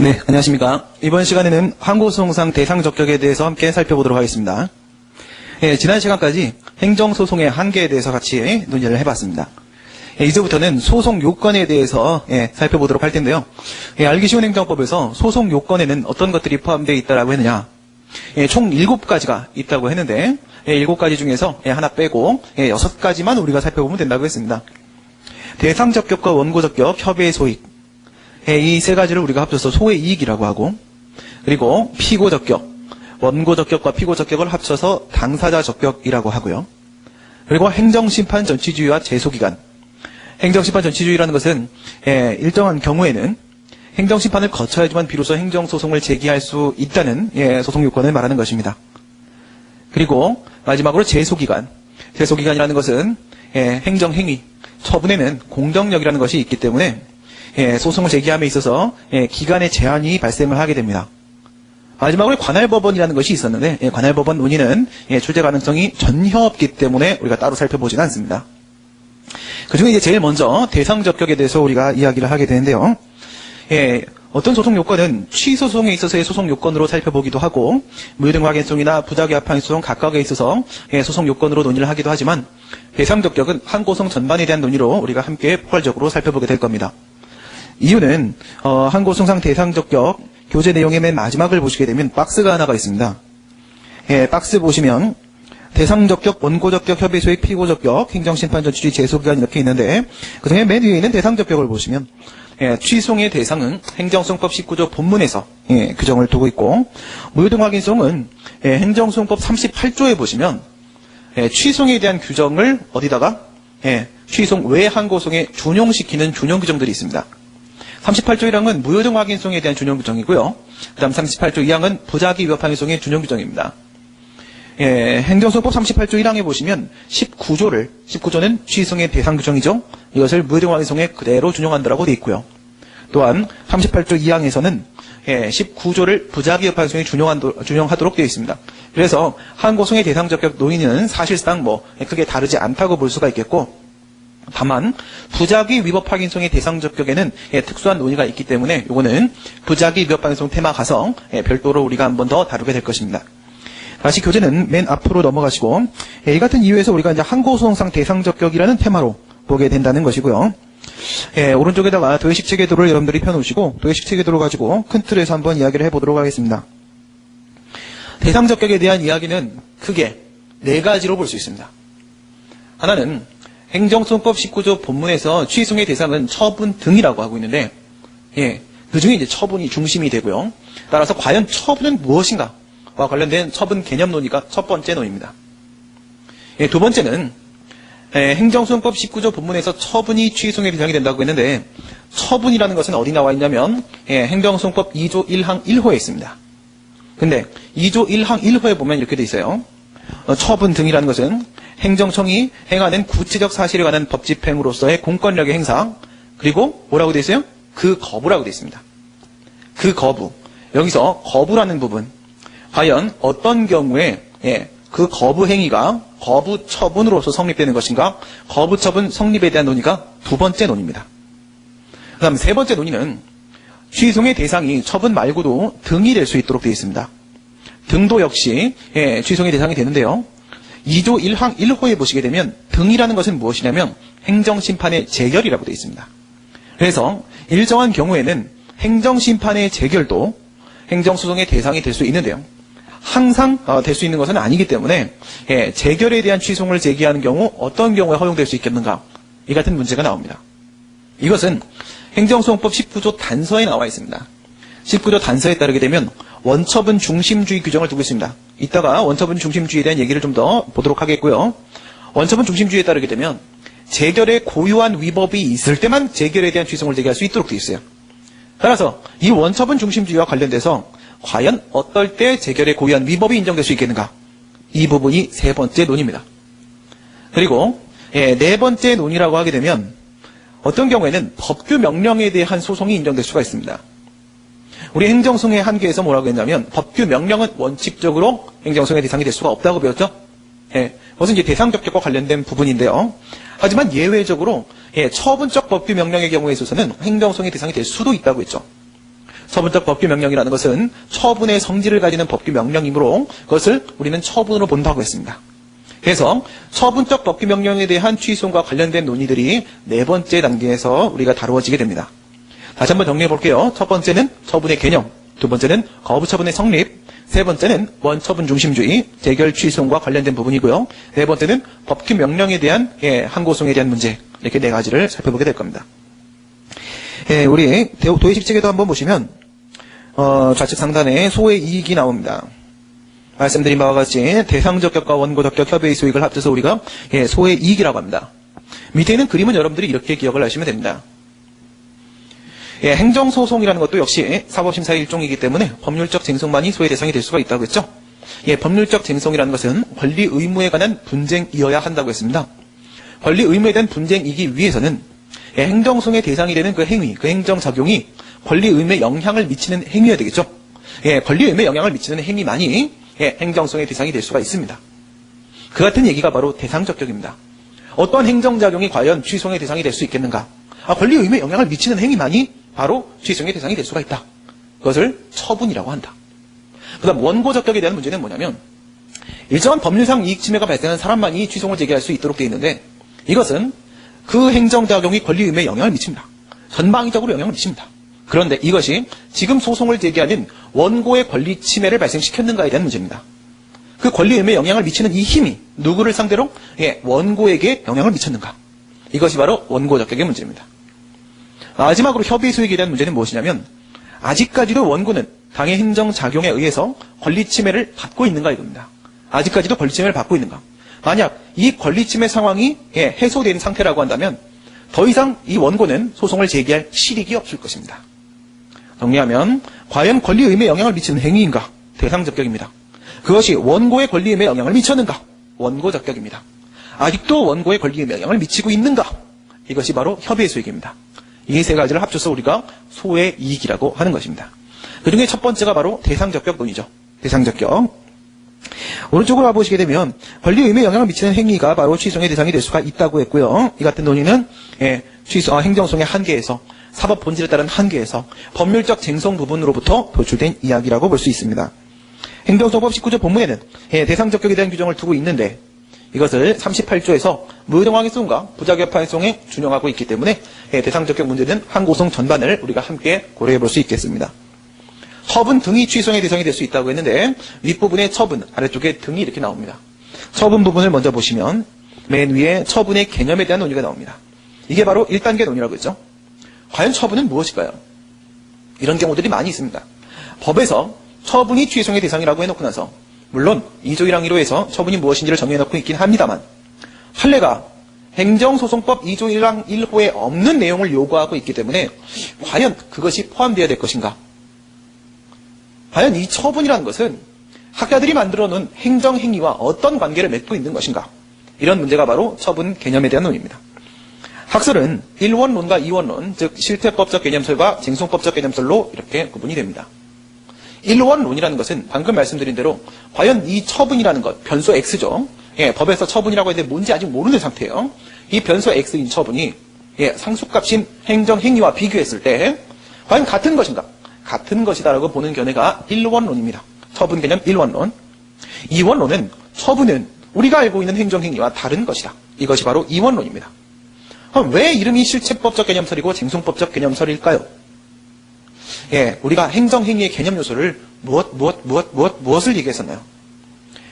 네, 안녕하십니까. 이번 시간에는 항고소송상 대상적격에 대해서 함께 살펴보도록 하겠습니다. 지난 시간까지 행정소송의 한계에 대해서 같이 논의를 해봤습니다. 이제부터는 소송 요건에 대해서 살펴보도록 할 텐데요. 알기 쉬운 행정법에서 소송 요건에는 어떤 것들이 포함되어 있다고 했느냐. 총 7가지가 있다고 했는데 7가지 중에서 하나 빼고 6가지만 우리가 살펴보면 된다고 했습니다. 대상적격과 원고적격, 협의의 소익, 이 세 가지를 우리가 합쳐서 소의 이익이라고 하고, 그리고 피고적격, 원고적격과 피고적격을 합쳐서 당사자 적격이라고 하고요. 그리고 행정심판 전치주의와 제소기간. 행정심판 전치주의라는 것은 일정한 경우에는 행정심판을 거쳐야지만 비로소 행정소송을 제기할 수 있다는 소송요건을 말하는 것입니다. 그리고 마지막으로 제소기간. 제소기간이라는 것은 행정행위, 처분에는 공정력이라는 것이 있기 때문에 소송을 제기함에 있어서 기간의 제한이 발생을 하게 됩니다. 마지막으로 관할법원이라는 것이 있었는데 관할법원 논의는 출제 가능성이 전혀 없기 때문에 우리가 따로 살펴보지는 않습니다. 그중에 이제 제일 먼저 대상적격에 대해서 우리가 이야기를 하게 되는데요. 어떤 소송 요건은 취소송에 있어서의 소송 요건으로 살펴보기도 하고 무효등 확인소송이나 부작위 합항소송 각각에 있어서 소송 요건으로 논의를 하기도 하지만 대상적격은 항고소송 전반에 대한 논의로 우리가 함께 포괄적으로 살펴보게 될 겁니다. 이유는 항고소송상 대상적격 교재 내용의 맨 마지막을 보시게 되면 박스가 하나가 있습니다. 박스 보시면 대상적격, 원고적격, 협의소익, 피고적격, 행정심판 전치주의, 제소기간 이렇게 있는데 그중에 맨 위에 있는 대상적격을 보시면 취소의 대상은 행정소송법 19조 본문에서 규정을 두고 있고 무효등 확인소송은 행정소송법 38조에 보시면 취소에 대한 규정을 어디다가 취소 외 항고소송에 준용시키는 준용 규정들이 있습니다. 38조 1항은 무효등 확인소송에 대한 준용 규정이고요. 그 다음 38조 2항은 부작위 위법 항소송의 준용 규정입니다. 행정소송법 38조 1항에 보시면 19조는 취소의 대상 규정이죠. 이것을 무효등 확인소송에 그대로 준용한다라고 되어 있고요. 또한 38조 2항에서는 19조를 부작위 위법 항소송에 준용하도록 되어 있습니다. 그래서 항고소송의 대상적격 논의는 사실상 크게 다르지 않다고 볼 수가 있겠고 다만 부작위 위법 확인소송의 대상적격에는 특수한 논의가 있기 때문에 이거는 부작위 위법 확인소송 테마 가서 별도로 우리가 한 번 더 다루게 될 것입니다. 다시 교재는 맨 앞으로 넘어가시고 이 같은 이유에서 우리가 이제 항고소송상 대상적격이라는 테마로 보게 된다는 것이고요. 오른쪽에다가 도해식 체계도를 여러분들이 펴놓으시고 도해식 체계도를 가지고 큰 틀에서 한번 이야기를 해보도록 하겠습니다. 대상적격에 대한 이야기는 크게 4가지로 볼 수 있습니다. 하나는 행정소송법 19조 본문에서 취소의 대상은 처분 등이라고 하고 있는데 그 중에 이제 처분이 중심이 되고요. 따라서 과연 처분은 무엇인가와 관련된 처분 개념 논의가 첫 번째 논의입니다. 두 번째는 행정소송법 19조 본문에서 처분이 취소의 대상이 된다고 했는데 처분이라는 것은 어디 나와 있냐면 행정소송법 2조 1항 1호에 있습니다. 근데 2조 1항 1호에 보면 이렇게 돼 있어요. 처분 등이라는 것은 행정청이 행하는 구체적 사실에 관한 법 집행으로서의 공권력의 행사 그리고 뭐라고 돼 있어요? 그 거부라고 돼 있습니다. 그 거부. 여기서 거부라는 부분 과연 어떤 경우에 그 거부 행위가 거부 처분으로서 성립되는 것인가? 거부 처분 성립에 대한 논의가 두 번째 논의입니다. 그 다음 세 번째 논의는 취소의 대상이 처분 말고도 등이 될 수 있도록 되어 있습니다. 등도 역시 취소의 대상이 되는데요. 2조 1항 1호에 보시게 되면 등이라는 것은 무엇이냐면 행정심판의 재결이라고 되어 있습니다. 그래서 일정한 경우에는 행정심판의 재결도 행정소송의 대상이 될 수 있는데요. 항상 될 수 있는 것은 아니기 때문에 재결에 대한 취소를 제기하는 경우 어떤 경우에 허용될 수 있겠는가? 이 같은 문제가 나옵니다. 이것은 행정소송법 19조 단서에 나와 있습니다. 19조 단서에 따르게 되면 원처분 중심주의 규정을 두고 있습니다. 이따가 원처분 중심주의에 대한 얘기를 좀 더 보도록 하겠고요. 원처분 중심주의에 따르게 되면 재결에 고유한 위법이 있을 때만 재결에 대한 취소를 제기할 수 있도록 되어 있어요. 따라서 이 원처분 중심주의와 관련돼서 과연 어떨 때 재결에 고유한 위법이 인정될 수 있겠는가? 이 부분이 세 번째 논의입니다. 그리고 네 번째 논의라고 하게 되면 어떤 경우에는 법규 명령에 대한 소송이 인정될 수가 있습니다. 우리 행정소송의 한계에서 뭐라고 했냐면 법규 명령은 원칙적으로 행정소송의 대상이 될 수가 없다고 배웠죠. 그것은 이제 대상적격과 관련된 부분인데요. 하지만 예외적으로 처분적 법규 명령의 경우에 있어서는 행정소송의 대상이 될 수도 있다고 했죠. 처분적 법규명령이라는 것은 처분의 성질을 가지는 법규명령이므로 그것을 우리는 처분으로 본다고 했습니다. 그래서 처분적 법규명령에 대한 취소과 관련된 논의들이 네 번째 단계에서 우리가 다루어지게 됩니다. 다시 한번 정리해 볼게요. 첫 번째는 처분의 개념, 두 번째는 거부처분의 성립, 세 번째는 원처분 중심주의, 재결 취소과 관련된 부분이고요. 네 번째는 법규명령에 대한 항고소송에 대한 문제, 이렇게 네 가지를 살펴보게 될 겁니다. 우리 도의식 책에도 한번 보시면 좌측 상단에 소의 이익이 나옵니다. 말씀드린 바와 같이 대상적격과 원고적격 협의의 수익을 합쳐서 우리가 소의 이익이라고 합니다. 밑에 있는 그림은 여러분들이 이렇게 기억을 하시면 됩니다. 행정소송이라는 것도 역시 사법심사의 일종이기 때문에 법률적 쟁송만이 소의 대상이 될 수가 있다고 했죠. 법률적 쟁송이라는 것은 권리 의무에 관한 분쟁이어야 한다고 했습니다. 권리 의무에 대한 분쟁이기 위해서는 행정소송의 대상이 되는 그 행위, 그 행정작용이 권리 의무에 영향을 미치는 행위여야 되겠죠. 권리 의무에 영향을 미치는 행위만이 행정소송의 대상이 될 수가 있습니다. 그 같은 얘기가 바로 대상적격입니다. 어떠한 행정작용이 과연 취소의 대상이 될 수 있겠는가? 권리 의무에 영향을 미치는 행위만이 바로 취소의 대상이 될 수가 있다. 그것을 처분이라고 한다. 그 다음 원고적격에 대한 문제는 뭐냐면 일정한 법률상 이익 침해가 발생한 사람만이 취소를 제기할 수 있도록 되어 있는데 이것은 그 행정작용이 권리 의무에 영향을 미칩니다. 전방위적으로 영향을 미칩니다. 그런데 이것이 지금 소송을 제기하는 원고의 권리 침해를 발생시켰는가에 대한 문제입니다. 그 권리 의무에 영향을 미치는 이 힘이 누구를 상대로? 원고에게 영향을 미쳤는가? 이것이 바로 원고적격의 문제입니다. 마지막으로 협의 수익에 대한 문제는 무엇이냐면 아직까지도 원고는 당의 행정작용에 의해서 권리 침해를 받고 있는가 이겁니다. 아직까지도 권리 침해를 받고 있는가? 만약 이 권리 침해 상황이 해소된 상태라고 한다면 더 이상 이 원고는 소송을 제기할 실익이 없을 것입니다. 정리하면 과연 권리 의무에 영향을 미치는 행위인가? 대상적격입니다. 그것이 원고의 권리 의무에 영향을 미쳤는가? 원고적격입니다. 아직도 원고의 권리 의무에 영향을 미치고 있는가? 이것이 바로 협의의 수익입니다. 이 세 가지를 합쳐서 우리가 소의 이익이라고 하는 것입니다. 그 중에 첫 번째가 바로 대상적격 논이죠. 대상적격. 오른쪽으로 와보시게 되면 권리 의무에 영향을 미치는 행위가 바로 취소의 대상이 될 수가 있다고 했고요. 이 같은 논의는 행정소송의 한계에서 사법 본질에 따른 한계에서 법률적 쟁송 부분으로부터 도출된 이야기라고 볼 수 있습니다. 행정소송법 19조 본문에는 대상적격에 대한 규정을 두고 있는데 이것을 38조에서 무효정황의소송과 부작위파행소송에 준용하고 있기 때문에 대상적격 문제는 항고소송 전반을 우리가 함께 고려해 볼 수 있겠습니다. 처분 등이 취소의 대상이 될 수 있다고 했는데 윗부분에 처분, 아래쪽에 등이 이렇게 나옵니다. 처분 부분을 먼저 보시면 맨 위에 처분의 개념에 대한 논의가 나옵니다. 이게 바로 1단계 논의라고 했죠. 과연 처분은 무엇일까요? 이런 경우들이 많이 있습니다. 법에서 처분이 취소의 대상이라고 해놓고 나서 물론 2조 1항 1호에서 처분이 무엇인지를 정해놓고 있긴 합니다만 판례가 행정소송법 2조 1항 1호에 없는 내용을 요구하고 있기 때문에 과연 그것이 포함되어야 될 것인가? 과연 이 처분이라는 것은 학자들이 만들어 놓은 행정행위와 어떤 관계를 맺고 있는 것인가? 이런 문제가 바로 처분 개념에 대한 논의입니다. 학설은 1원론과 2원론, 즉 실태법적 개념설과 쟁송법적 개념설로 이렇게 구분이 됩니다. 1원론이라는 것은 방금 말씀드린 대로 과연 이 처분이라는 것, 변수 X죠. 법에서 처분이라고 했는데 뭔지 아직 모르는 상태예요. 이 변수 X인 처분이 상수값인 행정행위와 비교했을 때 과연 같은 것인가? 같은 것이다라고 보는 견해가 1원론입니다. 처분 개념 1원론. 2원론은 처분은 우리가 알고 있는 행정행위와 다른 것이다. 이것이 바로 2원론입니다. 그럼 왜 이름이 실체법적 개념설이고 쟁송법적 개념설일까요? 우리가 행정행위의 개념 요소를 무엇을 얘기했었나요?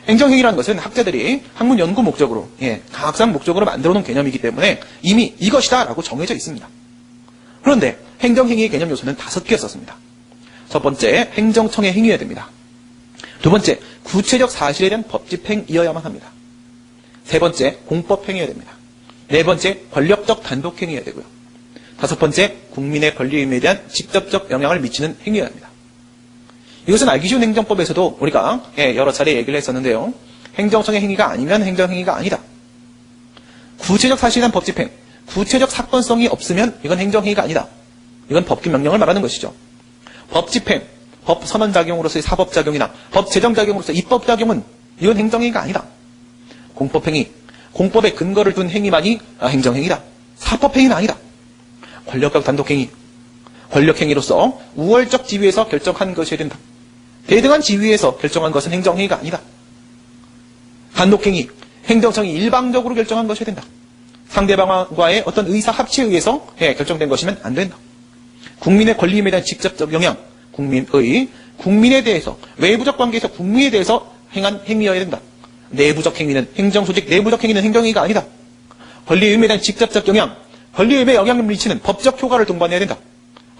행정행위라는 것은 학자들이 학문 연구 목적으로, 과학상 목적으로 만들어 놓은 개념이기 때문에 이미 이것이다 라고 정해져 있습니다. 그런데 행정행위의 개념 요소는 5개였었습니다. 첫 번째, 행정청의 행위여야 됩니다. 두 번째, 구체적 사실에 대한 법집행이어야만 합니다. 세 번째, 공법행위여야 됩니다. 네 번째, 권력적 단독행위여야 되고요. 다섯 번째, 국민의 권리 의무에 대한 직접적 영향을 미치는 행위여야 합니다. 이것은 알기 쉬운 행정법에서도 우리가 여러 차례 얘기를 했었는데요. 행정청의 행위가 아니면 행정행위가 아니다. 구체적 사실에 대한 법집행, 구체적 사건성이 없으면 이건 행정행위가 아니다. 이건 법규 명령을 말하는 것이죠. 법집행, 법 선언작용으로서의 사법작용이나 법제정작용으로서의 입법작용은 이건 행정행위가 아니다. 공법행위, 공법의 근거를 둔 행위만이 행정행위다. 사법행위는 아니다. 권력적 단독행위, 권력행위로서 우월적 지위에서 결정한 것이어야 된다. 대등한 지위에서 결정한 것은 행정행위가 아니다. 간독행위, 행정청이 일방적으로 결정한 것이어야 된다. 상대방과의 어떤 의사 합치에 의해서 결정된 것이면 안 된다. 국민의 권리임에 대한 직접적 영향, 국민에 대해서, 외부적 관계에서 국민에 대해서 행한 행위여야 된다. 내부적 행위는 행정조직, 내부적 행위는 행정행위가 아니다. 권리임에 대한 직접적 영향, 권리임에 영향을 미치는 법적 효과를 동반해야 된다.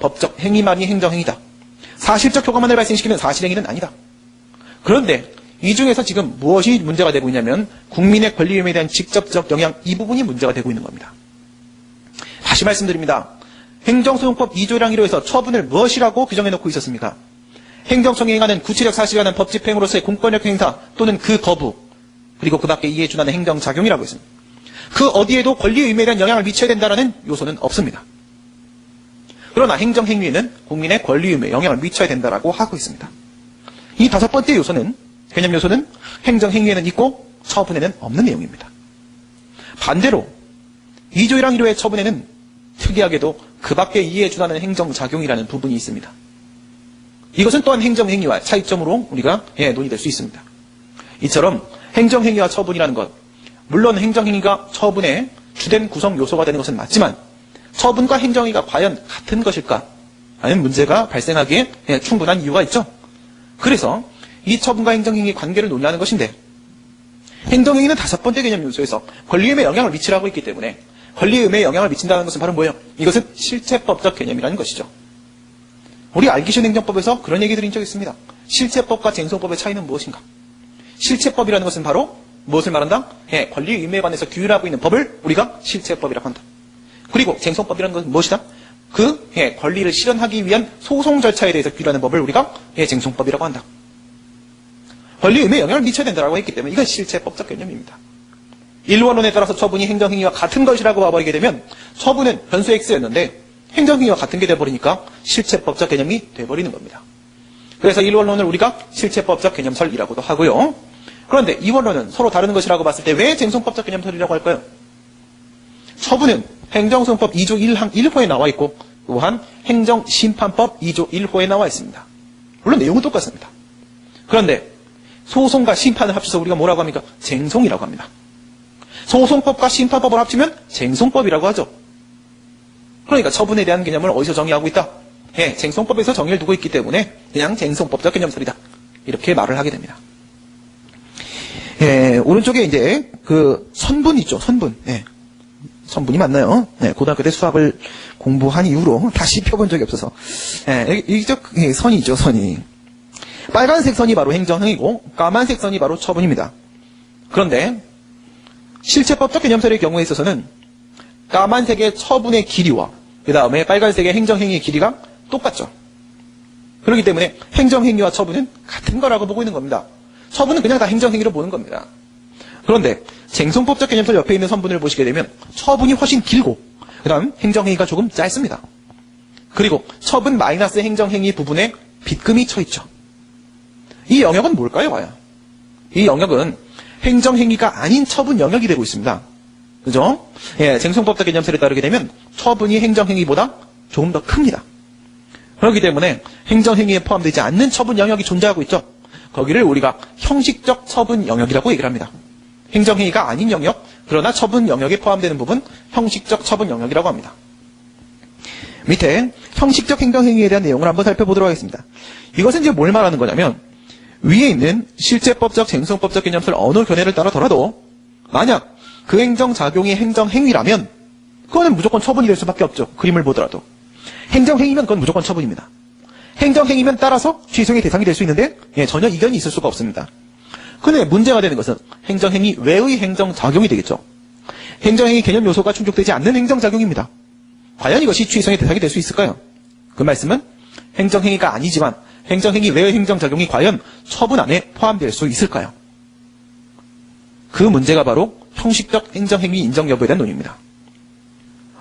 법적 행위만이 행정행위다. 사실적 효과만을 발생시키는 사실행위는 아니다. 그런데 이 중에서 지금 무엇이 문제가 되고 있냐면 국민의 권리임에 대한 직접적 영향, 이 부분이 문제가 되고 있는 겁니다. 다시 말씀드립니다. 행정소송법 2조 1항 1호에서 처분을 무엇이라고 규정해놓고 있었습니까? 행정청이 행하는 구체적 사실에 관한 법 집행으로서의 공권력 행사 또는 그 거부, 그리고 그 밖에 이에 준하는 행정작용이라고 했습니다. 그 어디에도 권리의무에 대한 영향을 미쳐야 된다는 요소는 없습니다. 그러나 행정행위에는 국민의 권리의무에 영향을 미쳐야 된다고 하고 있습니다. 이 다섯 번째 요소는, 개념 요소는 행정행위에는 있고 처분에는 없는 내용입니다. 반대로 2조 1항 1호의 처분에는 특이하게도 그 밖에 이에 준하는 행정작용이라는 부분이 있습니다. 이것은 또한 행정행위와 차이점으로 우리가 논의될 수 있습니다. 이처럼 행정행위와 처분이라는 것, 물론 행정행위가 처분의 주된 구성 요소가 되는 것은 맞지만 처분과 행정행위가 과연 같은 것일까 하는 문제가 발생하기에 충분한 이유가 있죠. 그래서 이 처분과 행정행위의 관계를 논의하는 것인데, 행정행위는 다섯 번째 개념 요소에서 권리의무에 영향을 미치라고 했기 때문에 권리의무에 영향을 미친다는 것은 바로 뭐예요? 이것은 실체법적 개념이라는 것이죠. 우리 알기 쉬운 행정법에서 그런 얘기 드린 적이 있습니다. 실체법과 쟁송법의 차이는 무엇인가? 실체법이라는 것은 바로 무엇을 말한다? 권리 의무에 관해서 규율하고 있는 법을 우리가 실체법이라고 한다. 그리고 쟁송법이라는 것은 무엇이다? 그 권리를 실현하기 위한 소송 절차에 대해서 규율하는 법을 우리가 쟁송법이라고 한다. 권리 의무에 영향을 미쳐야 된다고 했기 때문에 이건 실체법적 개념입니다. 일원론에 따라서 처분이 행정행위와 같은 것이라고 봐버리게 되면 처분은 변수 X였는데 행정행위와 같은 게 돼버리니까 실체법적 개념이 돼버리는 겁니다. 그래서 일원론을 우리가 실체법적 개념설이라고도 하고요. 그런데 이원론은 서로 다른 것이라고 봤을 때 왜 쟁송법적 개념설이라고 할까요? 처분은 행정소송법 2조 1항 1호에 나와 있고 또한 행정심판법 2조 1호에 나와 있습니다. 물론 내용은 똑같습니다. 그런데 소송과 심판을 합쳐서 우리가 뭐라고 합니까? 쟁송이라고 합니다. 소송법과 심판법을 합치면 쟁송법이라고 하죠. 그러니까 처분에 대한 개념을 어디서 정의하고 있다? 쟁송법에서 정의를 두고 있기 때문에 그냥 쟁송법적 개념설이다. 이렇게 말을 하게 됩니다. 오른쪽에 이제 그 선분 있죠. 선분. 선분이 맞나요? 고등학교 때 수학을 공부한 이후로 다시 펴본 적이 없어서. 이게 선이죠. 선이. 빨간색 선이 바로 행정행위고 까만색 선이 바로 처분입니다. 그런데 실체법적 개념설의 경우에 있어서는 까만색의 처분의 길이와 그 다음에 빨간색의 행정행위의 길이가 똑같죠. 그렇기 때문에 행정행위와 처분은 같은 거라고 보고 있는 겁니다. 처분은 그냥 다 행정행위로 보는 겁니다. 그런데 쟁송법적 개념설 옆에 있는 선분을 보시게 되면 처분이 훨씬 길고 그 다음 행정행위가 조금 짧습니다. 그리고 처분 마이너스 행정행위 부분에 빗금이 쳐있죠. 이 영역은 뭘까요? 과연? 이 영역은 행정행위가 아닌 처분 영역이 되고 있습니다. 그죠? 쟁송법적 개념설에 따르게 되면 처분이 행정행위보다 조금 더 큽니다. 그렇기 때문에 행정행위에 포함되지 않는 처분 영역이 존재하고 있죠. 거기를 우리가 형식적 처분 영역이라고 얘기를 합니다. 행정행위가 아닌 영역, 그러나 처분 영역에 포함되는 부분, 형식적 처분 영역이라고 합니다. 밑에 형식적 행정행위에 대한 내용을 한번 살펴보도록 하겠습니다. 이것은 이제 뭘 말하는 거냐면 위에 있는 실체법적, 쟁송법적 개념설 어느 견해를 따르더라도 만약 그 행정작용이 행정행위라면 그거는 무조건 처분이 될 수밖에 없죠. 그림을 보더라도. 행정행위면 그건 무조건 처분입니다. 행정행위면 따라서 취소의 대상이 될 수 있는데 전혀 이견이 있을 수가 없습니다. 그런데 문제가 되는 것은 행정행위 외의 행정작용이 되겠죠. 행정행위 개념 요소가 충족되지 않는 행정작용입니다. 과연 이것이 취소의 대상이 될 수 있을까요? 그 말씀은 행정행위가 아니지만 행정행위 외의 행정작용이 과연 처분 안에 포함될 수 있을까요? 그 문제가 바로 형식적 행정행위 인정 여부에 대한 논의입니다.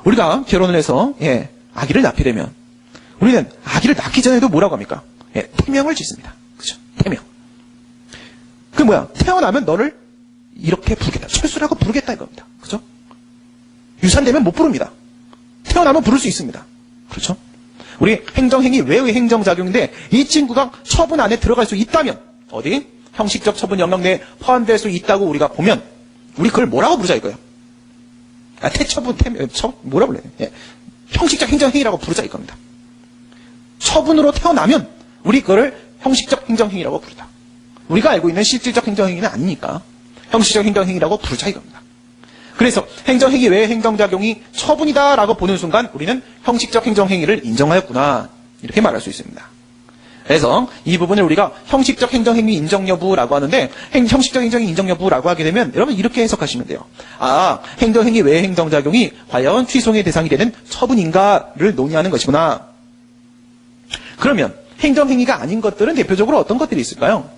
우리가 결혼을 해서 아기를 낳게 되면 우리는 아기를 낳기 전에도 뭐라고 합니까? 태명을 짓습니다. 그죠? 태명. 그 뭐야? 태어나면 너를 이렇게 부르겠다. 철수라고 부르겠다 이겁니다. 그죠? 유산되면 못 부릅니다. 태어나면 부를 수 있습니다. 그렇죠? 우리 행정행위 외의 행정작용인데 이 친구가 처분 안에 들어갈 수 있다면 어디? 형식적 처분 영역 내에 포함될 수 있다고 우리가 보면 우리 그걸 뭐라고 부르자 이거예요. 뭐라 불러요? 예. 형식적 행정행위라고 부르자 이겁니다. 처분으로 태어나면 우리 그거를 형식적 행정행위라고 부르다. 우리가 알고 있는 실질적 행정행위는 아니니까 형식적 행정행위라고 부르자 이겁니다. 그래서 행정행위 외의 행정작용이 처분이다라고 보는 순간 우리는 형식적 행정행위를 인정하였구나 이렇게 말할 수 있습니다. 그래서 이 부분을 우리가 형식적 행정행위 인정 여부라고 하는데 형식적 행정행위 인정 여부라고 하게 되면 여러분 이렇게 해석하시면 돼요. 아, 행정행위 외의 행정작용이 과연 취소의 대상이 되는 처분인가를 논의하는 것이구나. 그러면 행정행위가 아닌 것들은 대표적으로 어떤 것들이 있을까요?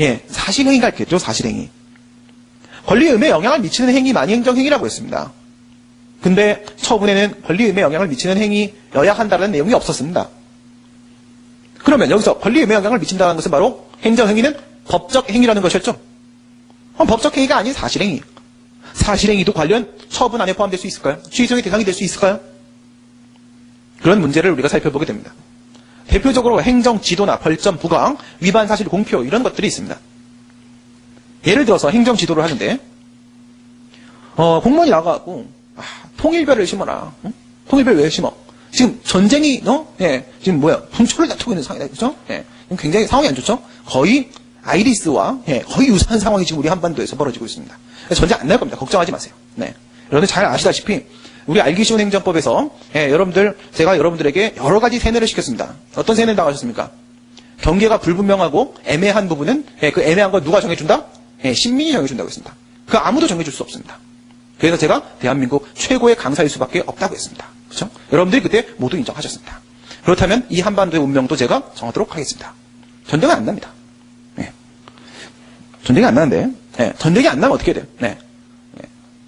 예, 사실행위가 있겠죠. 사실행위. 권리의무에 영향을 미치는 행위만이 행정행위라고 했습니다. 근데 처분에는 권리의무에 영향을 미치는 행위여야 한다는 내용이 없었습니다. 그러면 여기서 권리의무에 영향을 미친다는 것은 바로 행정행위는 법적 행위라는 것이었죠. 법적 행위가 아닌 사실행위. 사실행위도 관련 처분 안에 포함될 수 있을까요? 취소의 대상이 될 수 있을까요? 그런 문제를 우리가 살펴보게 됩니다. 대표적으로 행정지도나 벌점 부강, 위반 사실 공표 이런 것들이 있습니다. 예를 들어서 행정지도를 하는데 공무원이 나가고 통일별을 심어라. 통일별 왜 심어? 지금 전쟁이 지금 분초를 다투고 있는 상황이다. 그죠? 예. 굉장히 상황이 안 좋죠? 거의 아이리스와 거의 유사한 상황이 지금 우리 한반도에서 벌어지고 있습니다. 전쟁 안 날 겁니다. 걱정하지 마세요. 네. 여러분들 잘 아시다시피 우리 알기 쉬운 행정법에서 제가 여러분들에게 여러 가지 세뇌를 시켰습니다. 어떤 세뇌를 당하셨습니까? 경계가 불분명하고 애매한 부분은 그 애매한 걸 누가 정해준다? 신민이 정해준다고 했습니다. 그 아무도 정해줄 수 없습니다. 그래서 제가 대한민국 최고의 강사일 수밖에 없다고 했습니다. 그렇죠? 여러분들이 그때 모두 인정하셨습니다. 그렇다면 이 한반도의 운명도 제가 정하도록 하겠습니다. 전쟁은 안 납니다. 네. 전쟁이 안 나는데 전쟁이 안 나면 어떻게 돼요?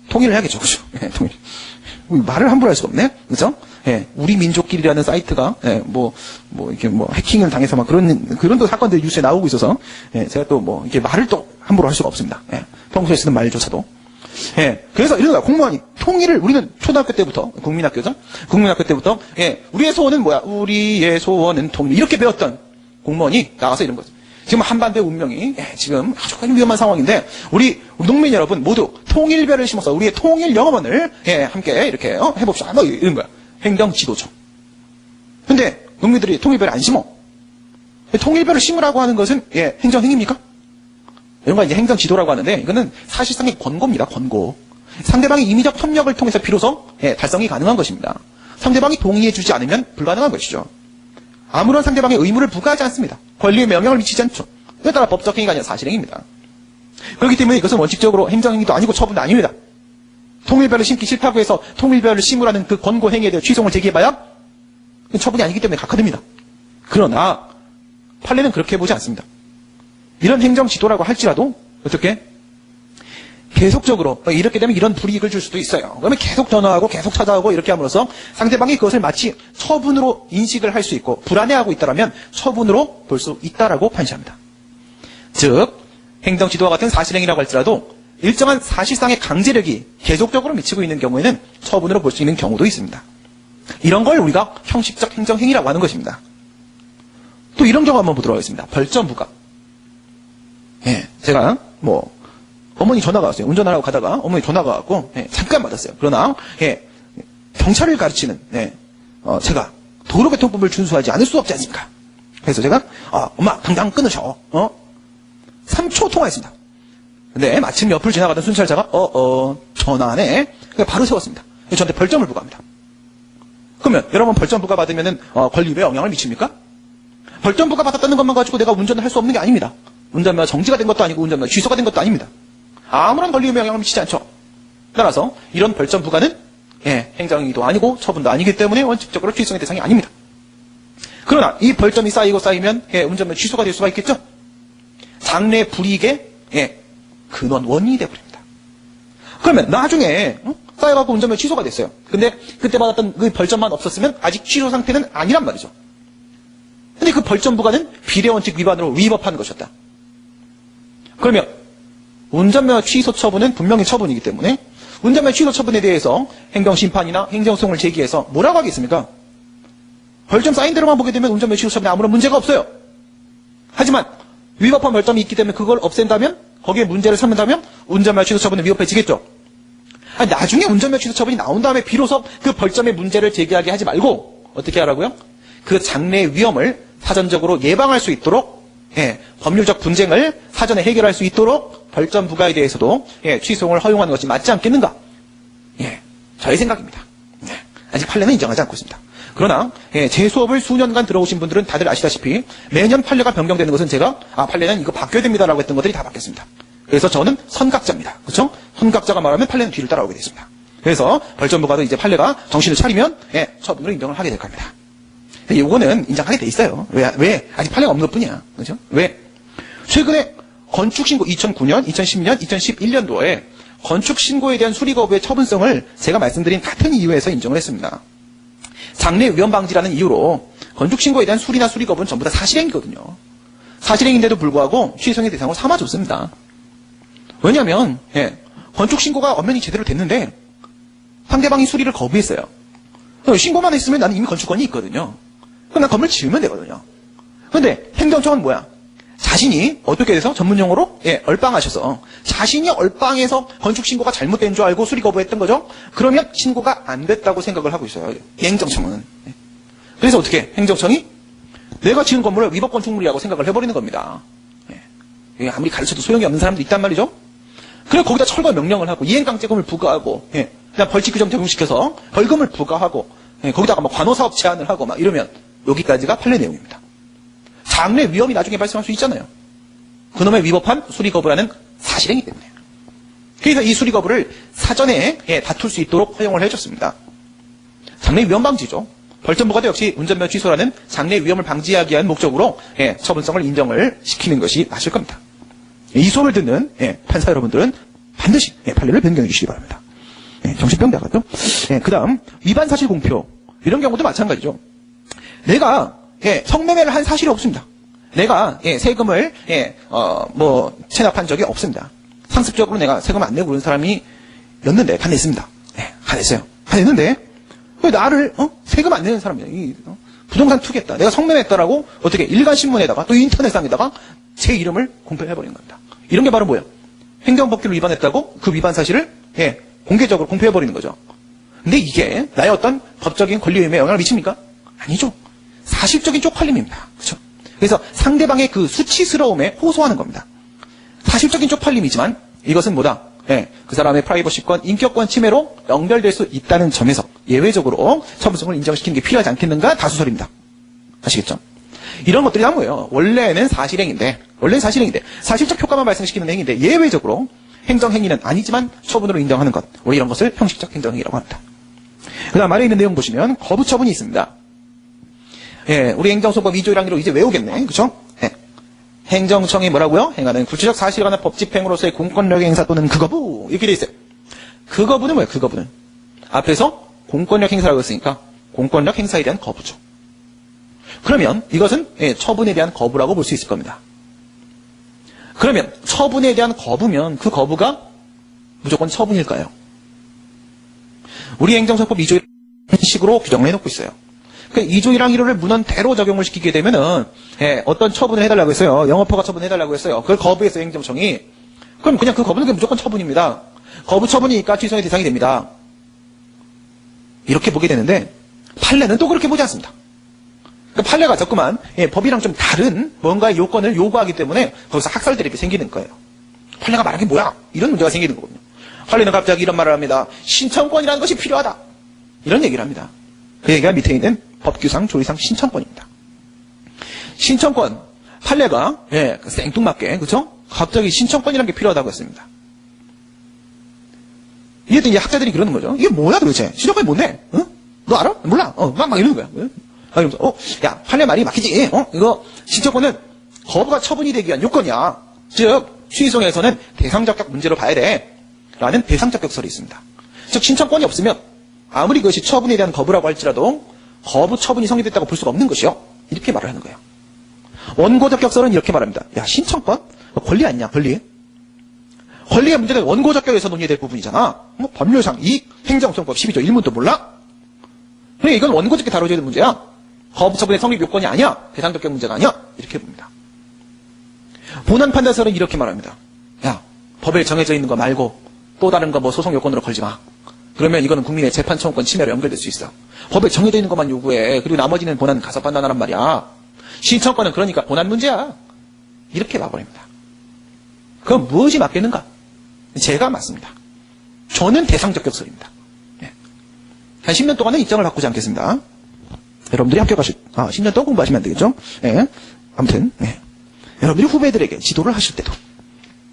통일을 해야겠죠. 그렇죠? 통일. 말을 함부로 할 수가 없네. 그죠? 우리 민족끼리라는 사이트가, 이렇게 해킹을 당해서 막 그런 또 사건들이 뉴스에 나오고 있어서, 제가 또 이렇게 말을 또 함부로 할 수가 없습니다. 평소에 쓰는 말조차도. 그래서 이런 거야. 공무원이 통일을 우리는 초등학교 때부터, 국민학교죠? 국민학교 때부터, 우리의 소원은 뭐야? 우리의 소원은 통일. 이렇게 배웠던 공무원이 나가서 이런 거죠. 지금 한반도의 운명이 지금 아주 위험한 상황인데 우리 농민 여러분 모두 통일별을 심어서 우리의 통일 영어원을 함께 이렇게 해봅시다. 이런 거야. 행정지도죠. 근데 농민들이 통일별을 안 심어. 통일별을 심으라고 하는 것은 행정행위입니까? 이런 거 이제 행정지도라고 하는데 이거는 사실상의 권고입니다. 권고. 상대방의 임의적 협력을 통해서 비로소 달성이 가능한 것입니다. 상대방이 동의해주지 않으면 불가능한 것이죠. 아무런 상대방의 의무를 부과하지 않습니다. 권리에 영향을 미치지 않죠. 그에 따라 법적 행위가 아니라 사실행위입니다. 그렇기 때문에 이것은 원칙적으로 행정행위도 아니고 처분도 아닙니다. 통일별을 심기 싫다고 해서 통일별을 심으라는 그 권고 행위에 대해 취소를 제기해봐야 처분이 아니기 때문에 각하됩니다. 그러나 판례는 그렇게 보지 않습니다. 이런 행정지도라고 할지라도 어떻게? 계속적으로 이렇게 되면 이런 불이익을 줄 수도 있어요. 그러면 계속 전화하고 계속 찾아오고 이렇게 함으로써 상대방이 그것을 마치 처분으로 인식을 할 수 있고 불안해하고 있다면 처분으로 볼 수 있다라고 판시합니다. 즉 행정지도와 같은 사실행위라고 할지라도 일정한 사실상의 강제력이 계속적으로 미치고 있는 경우에는 처분으로 볼 수 있는 경우도 있습니다. 이런 걸 우리가 형식적 행정행위라고 하는 것입니다. 또 이런 경우 한번 보도록 하겠습니다. 벌점부가. 제가 어머니 전화가 왔어요. 운전하라고 가다가 어머니 전화가 왔고 잠깐 받았어요. 그러나 경찰을 가르치는 제가 도로교통법을 준수하지 않을 수 없지 않습니까? 그래서 제가 엄마 당장 끊으셔. 3초 통화했습니다. 근데 마침 옆을 지나가던 순찰차가 전화하네. 바로 세웠습니다. 저한테 벌점을 부과합니다. 그러면 여러분 벌점 부과 받으면은 권리에 영향을 미칩니까? 벌점 부과 받았다는 것만 가지고 내가 운전을 할 수 없는 게 아닙니다. 운전면허 정지가 된 것도 아니고 운전면허 취소가 된 것도 아닙니다. 아무런 권리에 영향을 미치지 않죠. 따라서 이런 벌점 부과는 행정행위도 아니고 처분도 아니기 때문에 원칙적으로 취소의 대상이 아닙니다. 그러나 이 벌점이 쌓이고 쌓이면 운전면허 취소가 될 수가 있겠죠. 장래 불이익의 근원 원인이 되어버립니다. 그러면 나중에 쌓여갖고 운전면허 취소가 됐어요. 근데 그때 받았던 그 벌점만 없었으면 아직 취소 상태는 아니란 말이죠. 근데 그 벌점 부과는 비례원칙 위반으로 위법한 것이었다. 그러면 운전면허 취소 처분은 분명히 처분이기 때문에 운전면허 취소 처분에 대해서 행정심판이나 행정소송을 제기해서 뭐라고 하겠습니까? 벌점 쌓인 대로만 보게 되면 운전면허 취소 처분에 아무런 문제가 없어요. 하지만 위법한 벌점이 있기 때문에 그걸 없앤다면, 거기에 문제를 삼는다면 운전면허 취소 처분은 위법해지겠죠. 아니, 나중에 운전면허 취소 처분이 나온 다음에 비로소 그 벌점의 문제를 제기하게 하지 말고 어떻게 하라고요? 그 장래의 위험을 사전적으로 예방할 수 있도록, 법률적 분쟁을 사전에 해결할 수 있도록 벌점 부과에 대해서도 취소를 허용하는 것이 맞지 않겠는가? 저의 생각입니다. 아직 판례는 인정하지 않고 있습니다. 그러나 제 수업을 수년간 들어오신 분들은 다들 아시다시피 매년 판례가 변경되는 것은 제가 판례는 이거 바뀌어야 됩니다라고 했던 것들이 다 바뀌었습니다. 그래서 저는 선각자입니다. 그렇죠? 선각자가 말하면 판례는 뒤를 따라오게 됐습니다. 그래서 벌점부가도 이제 판례가 정신을 차리면 처분으로 인정을 하게 될 겁니다. 이거는 인정하게 돼 있어요. 왜? 아직 판례가 없는 것뿐이야. 그렇죠? 왜? 최근에 건축신고 2009년, 2010년, 2011년도에 건축신고에 대한 수리 거부의 처분성을 제가 말씀드린 같은 이유에서 인정을 했습니다. 장래 위험 방지라는 이유로 건축신고에 대한 수리나 수리 거부는 전부 다 사실행위거든요. 사실행위인데도 불구하고 취소의 대상으로 삼아줬습니다. 왜냐하면 건축신고가 엄연히 제대로 됐는데 상대방이 수리를 거부했어요. 신고만 했으면 나는 이미 건축권이 있거든요. 그럼 난 건물 지으면 되거든요. 그런데 행정청은 뭐야? 자신이 어떻게 돼서 전문용어로 얼빵하셔서 자신이 얼빵해서 건축신고가 잘못된 줄 알고 수리 거부했던 거죠. 그러면 신고가 안 됐다고 생각을 하고 있어요. 행정청은. 그래서 어떻게 행정청이 내가 지은 건물을 위법 건축물이라고 생각을 해버리는 겁니다. 아무리 가르쳐도 소용이 없는 사람도 있단 말이죠. 그리고 거기다 철거 명령을 하고 이행강제금을 부과하고 그냥 벌칙 규정 적용시켜서 벌금을 부과하고 거기다가 막 관호사업 제한을 하고 막 이러면 여기까지가 판례 내용입니다. 장래 위험이 나중에 발생할 수 있잖아요. 그놈의 위법한 수리 거부라는 사실행위 때문에. 그래서 이 수리 거부를 사전에 다툴 수 있도록 허용을 해줬습니다. 장래 위험 방지죠. 벌점부가도 역시 운전면허 취소라는 장래 위험을 방지하기 위한 목적으로 처분성을 인정을 시키는 것이 맞을 겁니다. 이 수업을 듣는 판사 여러분들은 반드시 판례를 변경해 주시기 바랍니다. 정신병자가죠. 그 다음 위반 사실 공표 이런 경우도 마찬가지죠. 내가 성매매를 한 사실이 없습니다. 내가 세금을 체납한 적이 없습니다. 상습적으로 내가 세금 안 내고 그런 사람이 였는데 다 냈습니다. 다 냈어요. 다 냈는데 왜 나를 세금 안 내는 사람이야? 부동산 투기했다. 내가 성매매했다라고 어떻게 일간신문에다가 또 인터넷상에다가 제 이름을 공표해버리는 겁니다. 이런 게 바로 뭐예요? 행정법규를 위반했다고 그 위반 사실을 공개적으로 공표해버리는 거죠. 근데 이게 나의 어떤 법적인 권리의무에 영향을 미칩니까? 아니죠. 사실적인 쪽팔림입니다. 그렇죠? 그래서 상대방의 그 수치스러움에 호소하는 겁니다. 사실적인 쪽팔림이지만 이것은 뭐다? 그 사람의 프라이버시권, 인격권 침해로 연결될 수 있다는 점에서 예외적으로 처분성을 인정시키는 게 필요하지 않겠는가? 다수설입니다. 아시겠죠? 이런 것들이 다 뭐예요? 원래는 사실행인데 사실적 효과만 발생시키는 행위인데 예외적으로 행정행위는 아니지만 처분으로 인정하는 것. 우리 이런 것을 형식적 행정행위라고 합니다. 그 다음 아래에 있는 내용 보시면 거부처분이 있습니다. 우리 행정소법 2조 1항 1호 이제 외우겠네. 그쵸? 행정청이 뭐라고요? 행하는 구체적 사실에 관한 법 집행으로서의 공권력 행사 또는 그 거부. 이렇게 돼 있어요. 그 거부는 뭐예요? 그 거부는. 앞에서 공권력 행사라고 했으니까 공권력 행사에 대한 거부죠. 그러면 이것은 처분에 대한 거부라고 볼 수 있을 겁니다. 그러면 처분에 대한 거부면 그 거부가 무조건 처분일까요? 우리 행정소법 2조 1항 식으로 규정을 해놓고 있어요. 그 2조 1항 1호를 문헌대로 적용을 시키게 되면은 어떤 처분을 해달라고 했어요. 영업허가 처분을 해달라고 했어요. 그걸 거부했어요, 행정청이. 그럼 그냥 그 거부는 무조건 처분입니다. 거부 처분이니까 취소의 대상이 됩니다. 이렇게 보게 되는데 판례는 또 그렇게 보지 않습니다. 그러니까 판례가 자꾸만 법이랑 좀 다른 뭔가의 요건을 요구하기 때문에 거기서 학설들이 생기는 거예요. 판례가 말한 게 뭐야? 이런 문제가 생기는 거거든요. 판례는 갑자기 이런 말을 합니다. 신청권이라는 것이 필요하다. 이런 얘기를 합니다. 그 얘기가 밑에 있는 법규상 조리상 신청권입니다. 신청권 판례가 생뚱맞게 그렇죠? 갑자기 신청권이라는 게 필요하다고 했습니다. 이게 이제 학자들이 그러는 거죠. 이게 뭐야 도대체? 신청권이 뭔데? 응? 너 알아? 몰라? 막 이러는 거야. 이러면서 야 판례 말이 막히지? 이거 신청권은 거부가 처분이 되기 위한 요건이야. 즉 취소에서는 대상적격 문제로 봐야 돼. 라는 대상적격설이 있습니다. 즉 신청권이 없으면 아무리 그것이 처분에 대한 거부라고 할지라도 거부 처분이 성립됐다고 볼 수가 없는 것이요. 이렇게 말을 하는 거예요. 원고적격설은 이렇게 말합니다. 야 신청권? 권리 아니냐 권리? 권리의 문제는 원고적격에서 논의될 부분이잖아. 법률상 이 행정소송법 12조 1문도 몰라? 그러니까 이건 원고적게 다뤄져야 되는 문제야. 거부처분의 성립 요건이 아니야. 대상적격 문제가 아니야. 이렇게 봅니다. 본안 판단서는 이렇게 말합니다. 야, 법에 정해져 있는 거 말고 또 다른 거 뭐 소송 요건으로 걸지 마. 그러면 이거는 국민의 재판 청구권 침해로 연결될 수 있어. 법에 정해져 있는 것만 요구해. 그리고 나머지는 본안 가서 판단하란 말이야. 신청권은 그러니까 본안 문제야. 이렇게 봐버립니다. 그럼 무엇이 맞겠는가? 제가 맞습니다. 저는 대상적격설입니다. 예. 한 10년 동안은 입장을 바꾸지 않겠습니다. 여러분들이 학교 10년 동안 공부하시면 안 되겠죠? 예. 아무튼, 예. 여러분들이 후배들에게 지도를 하실 때도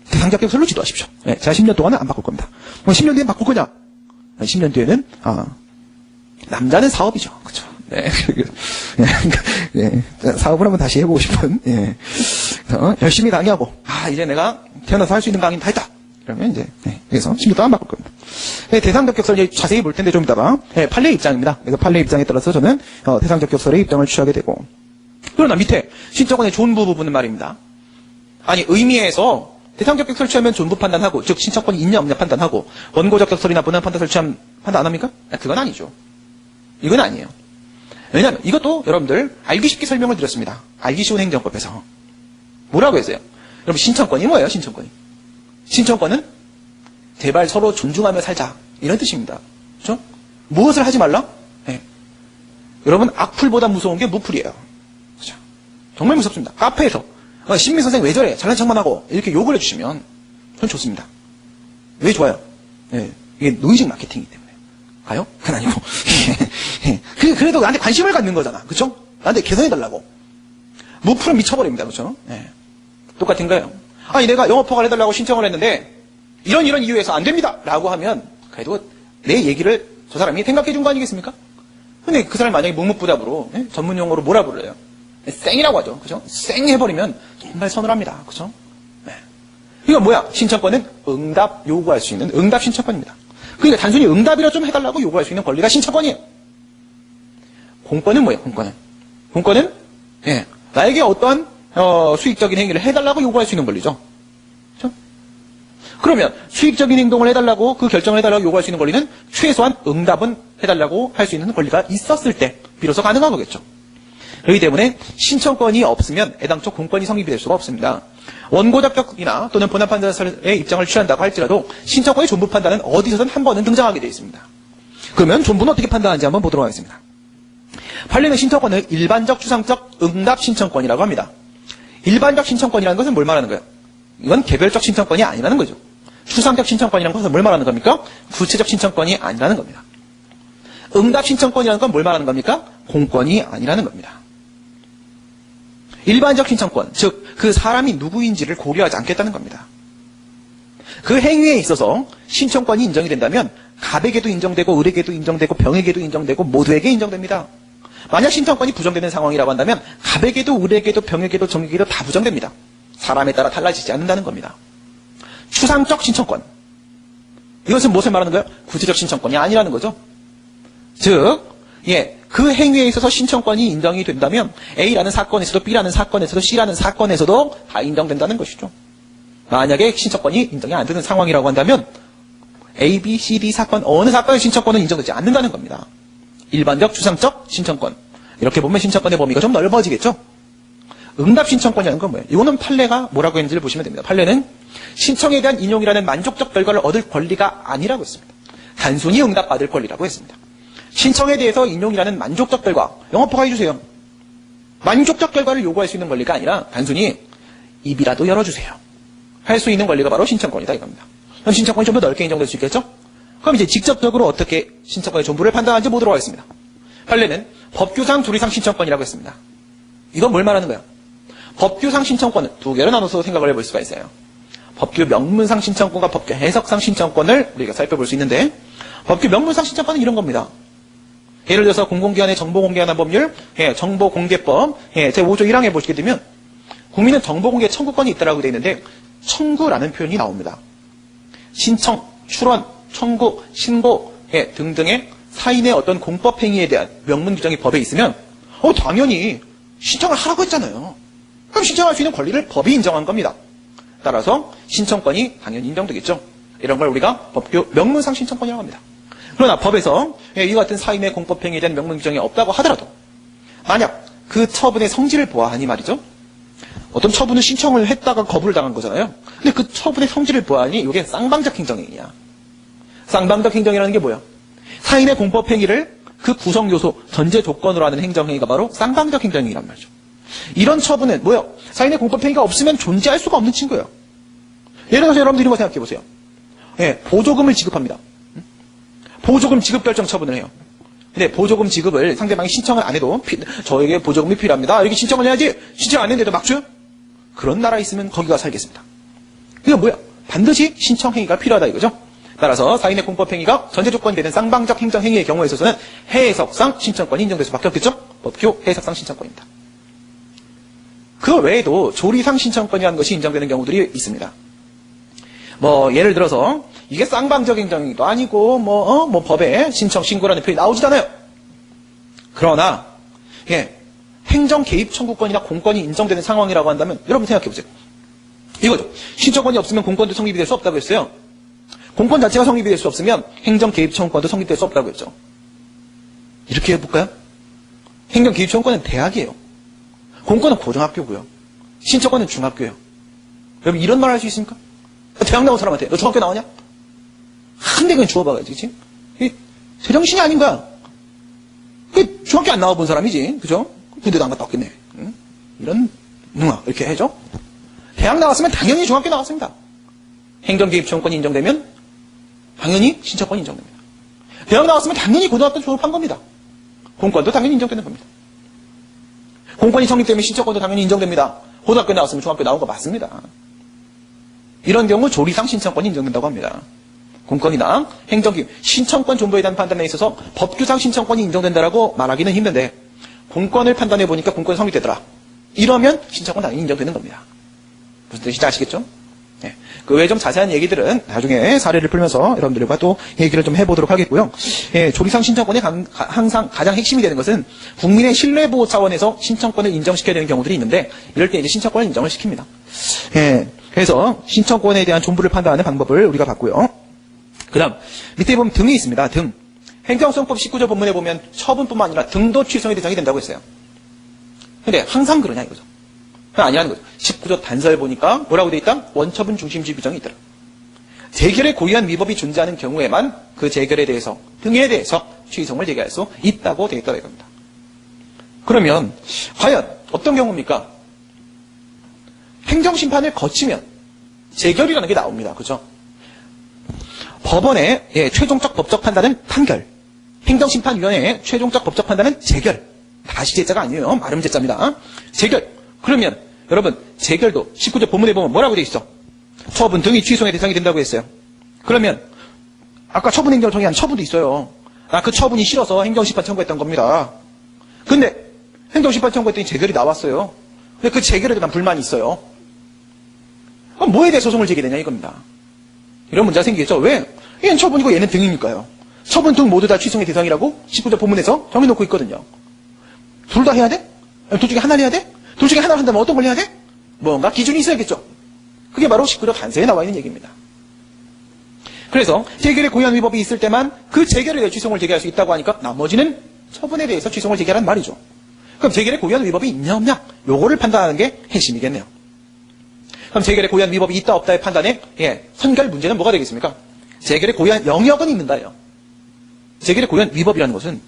대상적격설로 지도하십시오. 예. 제가 10년 동안은 안 바꿀 겁니다. 10년 뒤엔 바꿀 거냐? 10년 뒤에는, 남자는 사업이죠. 그쵸. 네. 네. 사업을 한번 다시 해보고 싶은, 예. 열심히 강의하고, 이제 내가 태어나서 할 수 있는 강의는 다 했다. 그러면 이제, 네. 그래서 10년 동안 바꿀 겁니다. 네, 대상적격설 이제 자세히 볼 텐데 좀 이따가, 네, 판례 입장입니다. 그래서 판례 입장에 따라서 저는, 대상적격설의 입장을 취하게 되고. 그러나 밑에, 신청권의 존부 부분은 말입니다. 아니, 의미에서, 대상적격 설치하면 존부 판단하고, 즉, 신청권이 있냐 없냐 판단하고, 원고적격설이나 본안 판단 설치하면 판단 안 합니까? 그건 아니죠. 이건 아니에요. 왜냐면, 이것도 여러분들, 알기 쉽게 설명을 드렸습니다. 알기 쉬운 행정법에서. 뭐라고 했어요? 여러분, 신청권이 뭐예요, 신청권이? 신청권은, 제발 서로 존중하며 살자. 이런 뜻입니다. 그렇죠? 무엇을 하지 말라? 네. 여러분, 악플보다 무서운 게 무플이에요. 그렇죠? 정말 무섭습니다. 카페에서, 신미 선생 왜 저래? 잘난 척만 하고, 이렇게 욕을 해주시면, 전 좋습니다. 왜 좋아요? 네. 이게 노이즈 마케팅이기 때문에. 가요? 그건 아니고. 그래도 나한테 관심을 갖는 거잖아. 그쵸? 나한테 개선해달라고. 무플은 미쳐버립니다. 그쵸? 네. 똑같은 거예요. 아니, 내가 영업허가를 해달라고 신청을 했는데, 이런 이유에서 안 됩니다. 라고 하면, 그래도 내 얘기를 저 사람이 생각해 준 거 아니겠습니까? 근데 그 사람이 만약에 묵묵부답으로, 전문 용어로 뭐라 불러요? 쌩이라고 하죠. 그죠? 쌩 해버리면 정말 서늘합니다. 그죠? 네. 이건 뭐야? 신청권은 응답 요구할 수 있는 응답 신청권입니다. 그러니까 단순히 응답이라 좀 해달라고 요구할 수 있는 권리가 신청권이에요. 공권은 뭐예요? 공권은 나에게 어떠한 수익적인 행위를 해달라고 요구할 수 있는 권리죠. 그렇죠? 그러면 수익적인 행동을 해달라고 그 결정을 해달라고 요구할 수 있는 권리는 최소한 응답은 해달라고 할 수 있는 권리가 있었을 때 비로소 가능한 거겠죠. 그렇기 때문에 신청권이 없으면 애당초 공권이 성립이 될 수가 없습니다. 원고적격이나 또는 본안 판단서의 입장을 취한다고 할지라도 신청권의 존부 판단은 어디서든 한 번은 등장하게 되어 있습니다. 그러면 존부는 어떻게 판단하는지 한번 보도록 하겠습니다. 판례는 신청권을 일반적 추상적 응답 신청권이라고 합니다. 일반적 신청권이라는 것은 뭘 말하는 거예요? 이건 개별적 신청권이 아니라는 거죠. 추상적 신청권이라는 것은 뭘 말하는 겁니까? 구체적 신청권이 아니라는 겁니다. 응답 신청권이라는 건 뭘 말하는 겁니까? 공권이 아니라는 겁니다. 일반적 신청권, 즉 그 사람이 누구인지를 고려하지 않겠다는 겁니다. 그 행위에 있어서 신청권이 인정이 된다면 갑에게도 인정되고 을에게도 인정되고 병에게도 인정되고 모두에게 인정됩니다. 만약 신청권이 부정되는 상황이라고 한다면 갑에게도 을에게도 병에게도 정에게도 다 부정됩니다. 사람에 따라 달라지지 않는다는 겁니다. 추상적 신청권, 이것은 무엇을 말하는 거예요? 구체적 신청권이 아니라는 거죠. 즉 그 행위에 있어서 신청권이 인정이 된다면 A라는 사건에서도 B라는 사건에서도 C라는 사건에서도 다 인정된다는 것이죠. 만약에 신청권이 인정이 안 되는 상황이라고 한다면 A, B, C, D 사건 어느 사건의 신청권은 인정되지 않는다는 겁니다. 일반적, 추상적 신청권. 이렇게 보면 신청권의 범위가 좀 넓어지겠죠. 응답 신청권이라는 건 뭐예요? 이거는 판례가 뭐라고 했는지를 보시면 됩니다. 판례는 신청에 대한 인용이라는 만족적 결과를 얻을 권리가 아니라고 했습니다. 단순히 응답받을 권리라고 했습니다. 신청에 대해서 인용이라는 만족적 결과, 영업허가 해주세요. 만족적 결과를 요구할 수 있는 권리가 아니라 단순히 입이라도 열어주세요. 할 수 있는 권리가 바로 신청권이다 이겁니다. 그럼 신청권이 좀 더 넓게 인정될 수 있겠죠? 그럼 이제 직접적으로 어떻게 신청권의 존부를 판단하는지 보도록 하겠습니다. 판례는 법규상 조리상 신청권이라고 했습니다. 이건 뭘 말하는 거야? 법규상 신청권은 두 개로 나눠서 생각을 해볼 수가 있어요. 법규 명문상 신청권과 법규 해석상 신청권을 우리가 살펴볼 수 있는데 법규 명문상 신청권은 이런 겁니다. 예를 들어서 공공기관의 정보공개하는 법률, 정보공개법, 제5조 1항에 보시게 되면 국민은 정보공개 청구권이 있다라고 되어 있는데 청구라는 표현이 나옵니다. 신청, 출원, 청구, 신고 등등의 사인의 어떤 공법행위에 대한 명문 규정이 법에 있으면 당연히 신청을 하라고 했잖아요. 그럼 신청할 수 있는 권리를 법이 인정한 겁니다. 따라서 신청권이 당연히 인정되겠죠. 이런 걸 우리가 법규 명문상 신청권이라고 합니다. 그러나 법에서 이와 같은 사인의 공법행위에 대한 명문 규정이 없다고 하더라도 만약 그 처분의 성질을 보아하니 말이죠. 어떤 처분은 신청을 했다가 거부를 당한 거잖아요. 근데 그 처분의 성질을 보아하니 이게 쌍방적 행정행위야. 쌍방적 행정이라는 게 뭐야? 사인의 공법행위를 그 구성 요소, 전제 조건으로 하는 행정행위가 바로 쌍방적 행정행위란 말이죠. 이런 처분은 뭐요? 사인의 공법행위가 없으면 존재할 수가 없는 친구예요. 예를 들어서 여러분들 이런 거 생각해 보세요. 예, 보조금을 지급합니다. 보조금 지급 결정 처분을 해요. 근데 보조금 지급을 상대방이 신청을 안 해도 저에게 보조금이 필요합니다. 이렇게 신청을 해야지. 신청 안 했는데도 막 줘요? 그런 나라에 있으면 거기가 살겠습니다. 이건 뭐야? 반드시 신청행위가 필요하다 이거죠. 따라서 사인의 공법행위가 전제조건이 되는 쌍방적 행정행위의 경우에 있어서는 해석상 신청권이 인정될 수밖에 없겠죠. 법규 해석상 신청권입니다. 그 외에도 조리상 신청권이라는 것이 인정되는 경우들이 있습니다. 뭐 예를 들어서 이게 쌍방적 행정행위도 아니고 뭐 법에 신청 신고라는 표현이 나오지도 않아요. 그러나 행정 개입 청구권이나 공권이 인정되는 상황이라고 한다면 여러분 생각해 보세요. 이거죠. 신청권이 없으면 공권도 성립이 될 수 없다고 했어요. 공권 자체가 성립이 될 수 없으면 행정 개입 청구권도 성립될 수 없다고 했죠. 이렇게 해볼까요? 행정 개입 청구권은 대학이에요. 공권은 고등학교고요. 신청권은 중학교예요. 여러분 이런 말 할 수 있습니까? 대학 나온 사람한테 너 중학교 나오냐? 한 대 그냥 주워봐야지, 그치? 제정신이 아닌 거야. 중학교 안 나와본 사람이지, 그죠? 군대도 안 갔다 왔겠네. 응? 이런 능아 이렇게 해줘. 대학 나왔으면 당연히 중학교 나왔습니다. 행정 개입 청구권이 인정되면 당연히 신청권이 인정됩니다. 대학 나왔으면 당연히 고등학교 졸업한 겁니다. 공권도 당연히 인정되는 겁니다. 공권이 성립되면 신청권도 당연히 인정됩니다. 고등학교 나왔으면 중학교 나온 거 맞습니다. 이런 경우 조리상 신청권이 인정된다고 합니다. 공권이나 행정기입, 신청권 존보에 대한 판단에 있어서 법규상 신청권이 인정된다라고 말하기는 힘든데 공권을 판단해 보니까 공권이 성립되더라. 이러면 신청권 당연히 인정되는 겁니다. 무슨 뜻인지 아시겠죠? 네. 그 외에 좀 자세한 얘기들은 나중에 사례를 풀면서 여러분들과 또 얘기를 좀 해보도록 하겠고요. 조리상 신청권의 항상 가장 핵심이 되는 것은 국민의 신뢰보호 차원에서 신청권을 인정시켜야 되는 경우들이 있는데 이럴 때 이제 신청권을 인정을 시킵니다. 그래서 신청권에 대한 존부를 판단하는 방법을 우리가 봤고요. 그 다음 밑에 보면 등이 있습니다. 등. 행정소송법 19조 본문에 보면 처분뿐만 아니라 등도 취소의 대상이 된다고 했어요. 근데 항상 그러냐 이거죠. 아니라는 거죠. 19조 단서를 보니까 뭐라고 돼 있다? 원처분 중심주의 규정이 있더라. 재결에 고의한 위법이 존재하는 경우에만 그 재결에 대해서 등에 대해서 취소를 제기할 수 있다고 돼 있다고 합니다. 그러면 과연 어떤 경우입니까? 행정심판을 거치면 재결이라는 게 나옵니다. 그죠? 법원의 최종적 법적 판단은 판결, 행정심판위원회의 최종적 법적 판단은 재결. 다시 제자가 아니에요. 마름 제자입니다. 재결. 그러면 여러분 재결도 19조 본문에 보면 뭐라고 돼 있어? 처분 등이 취소의 대상이 된다고 했어요. 그러면 아까 처분행정을 정의한 처분도 있어요. 그 처분이 싫어서 행정심판 청구했던 겁니다. 근데 행정심판 청구했더니 재결이 나왔어요. 근데 그 재결에 대한 불만이 있어요. 그럼 뭐에 대해 소송을 제기되냐 이겁니다. 이런 문제가 생기겠죠. 왜? 얘는 처분이고 얘는 등이니까요. 처분 등 모두 다 취소의 대상이라고 19조 본문에서 정해놓고 있거든요. 둘 다 해야 돼? 둘 중에 하나를 해야 돼? 둘 중에 하나를 한다면 어떤 걸 해야 돼? 뭔가 기준이 있어야겠죠. 그게 바로 19조 단서에 나와 있는 얘기입니다. 그래서 재결에 고의한 위법이 있을 때만 그 재결에 대해 취소를 제기할 수 있다고 하니까 나머지는 처분에 대해서 취소를 제기하란 말이죠. 그럼 재결에 고의한 위법이 있냐 없냐? 요거를 판단하는 게 핵심이겠네요. 그럼 재결에 고의한 위법이 있다 없다의 판단에 선결 문제는 뭐가 되겠습니까? 재결에 고의한 영역은 있는가요? 재결에 고의한 위법이라는 것은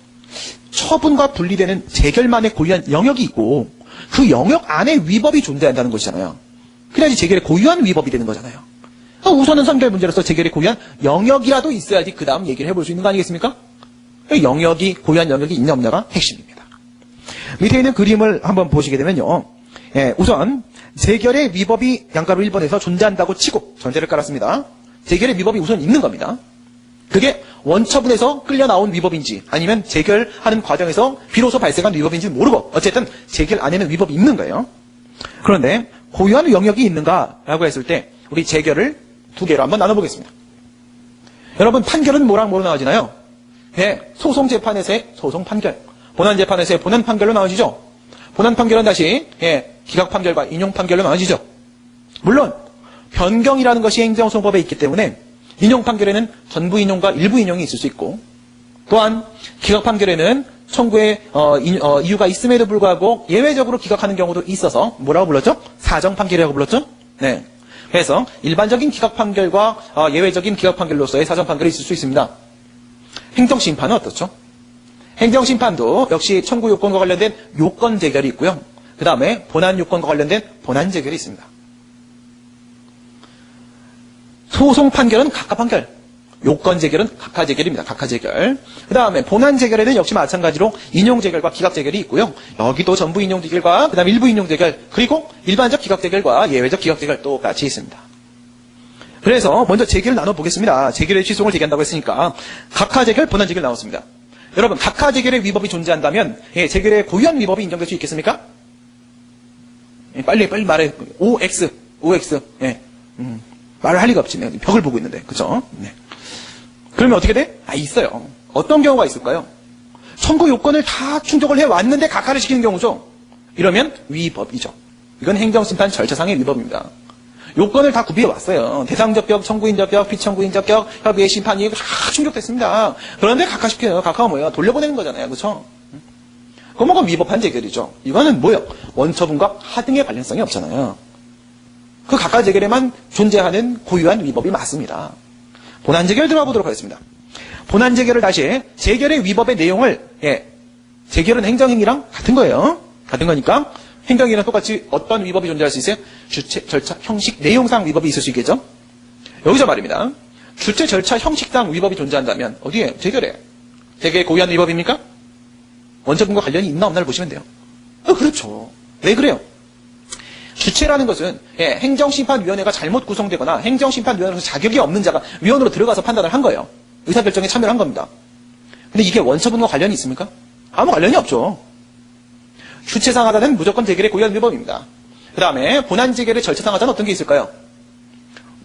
처분과 분리되는 재결만의 고유한 영역이 있고 그 영역 안에 위법이 존재한다는 것이잖아요. 그래야지 재결에 고유한 위법이 되는 거잖아요. 우선은 선결 문제로서 재결에 고유한 영역이라도 있어야지 그 다음 얘기를 해볼 수 있는 거 아니겠습니까? 영역이 고유한 영역이 있냐 없냐가 핵심입니다. 밑에 있는 그림을 한번 보시게 되면요. 우선 재결의 위법이 양가로 1번에서 존재한다고 치고 전제를 깔았습니다. 재결의 위법이 우선 있는 겁니다. 그게 원처분에서 끌려 나온 위법인지 아니면 재결하는 과정에서 비로소 발생한 위법인지는 모르고 어쨌든 재결 안에는 위법이 있는 거예요. 그런데 고유한 영역이 있는가라고 했을 때 우리 재결을 두 개로 한번 나눠보겠습니다. 여러분 판결은 뭐랑 뭐로 나눠지나요? 소송재판에서의 소송판결, 본안재판에서의 본안판결로 나눠지죠. 본안판결은 다시 기각판결과 인용판결로 나눠지죠. 물론 변경이라는 것이 행정소송법에 있기 때문에 인용 판결에는 전부 인용과 일부 인용이 있을 수 있고 또한 기각 판결에는 청구의 이유가 있음에도 불구하고 예외적으로 기각하는 경우도 있어서 뭐라고 불렀죠? 사정 판결이라고 불렀죠? 네. 그래서 일반적인 기각 판결과 예외적인 기각 판결로서의 사정 판결이 있을 수 있습니다. 행정심판은 어떻죠? 행정심판도 역시 청구 요건과 관련된 요건 재결이 있고요. 그 다음에 본안 요건과 관련된 본안 재결이 있습니다. 소송 판결은 각하 판결, 요건 재결은 각하 재결입니다. 각하 재결. 그 다음에 본안 재결에는 역시 마찬가지로 인용 재결과 기각 재결이 있고요. 여기도 전부 인용 재결과 그 다음에 일부 인용 재결, 그리고 일반적 기각 재결과 예외적 기각 재결 똑같이 있습니다. 그래서 먼저 재결을 나눠보겠습니다. 재결의 취소를 제기한다고 했으니까 각하 재결, 본안 재결 나왔습니다. 여러분, 각하 재결의 위법이 존재한다면 재결의 고유한 위법이 인정될 수 있겠습니까? 빨리 말해. OX. 말을 할 리가 없지. 내가 벽을 보고 있는데. 그죠? 네. 그러면 어떻게 돼? 있어요. 어떤 경우가 있을까요? 청구 요건을 다 충족을 해왔는데 각하를 시키는 경우죠. 이러면 위법이죠. 이건 행정심판 절차상의 위법입니다. 요건을 다 구비해왔어요. 대상적격, 청구인적격, 피청구인적격, 협의의 심판이 다 충족됐습니다. 그런데 각하시켜요. 각하가 뭐예요? 돌려보내는 거잖아요. 그렇죠? 그건 위법한 재결이죠. 이거는 뭐예요? 원처분과 하등의 관련성이 없잖아요. 그 각하 재결에만 존재하는 고유한 위법이 맞습니다. 본안 재결 들어가 보도록 하겠습니다. 본안 재결을 다시 재결의 위법의 내용을 재결은 행정행위랑 같은 거예요. 같은 거니까 행정행위랑 똑같이 어떤 위법이 존재할 수 있어요? 주체, 절차, 형식, 내용상 위법이 있을 수 있겠죠? 여기서 말입니다. 주체, 절차, 형식상 위법이 존재한다면 어디에? 재결에. 재결의 고유한 위법입니까? 원처분과 관련이 있나 없나를 보시면 돼요. 그렇죠. 왜 그래요? 주체라는 것은 행정심판위원회가 잘못 구성되거나 행정심판위원회에서 자격이 없는 자가 위원으로 들어가서 판단을 한 거예요. 의사결정에 참여를 한 겁니다. 근데 이게 원처분과 관련이 있습니까? 아무 관련이 없죠. 주체상 하자는 무조건 재결의 고유한 위법입니다. 그 다음에 본안 재결의 절차상 하자는 어떤 게 있을까요?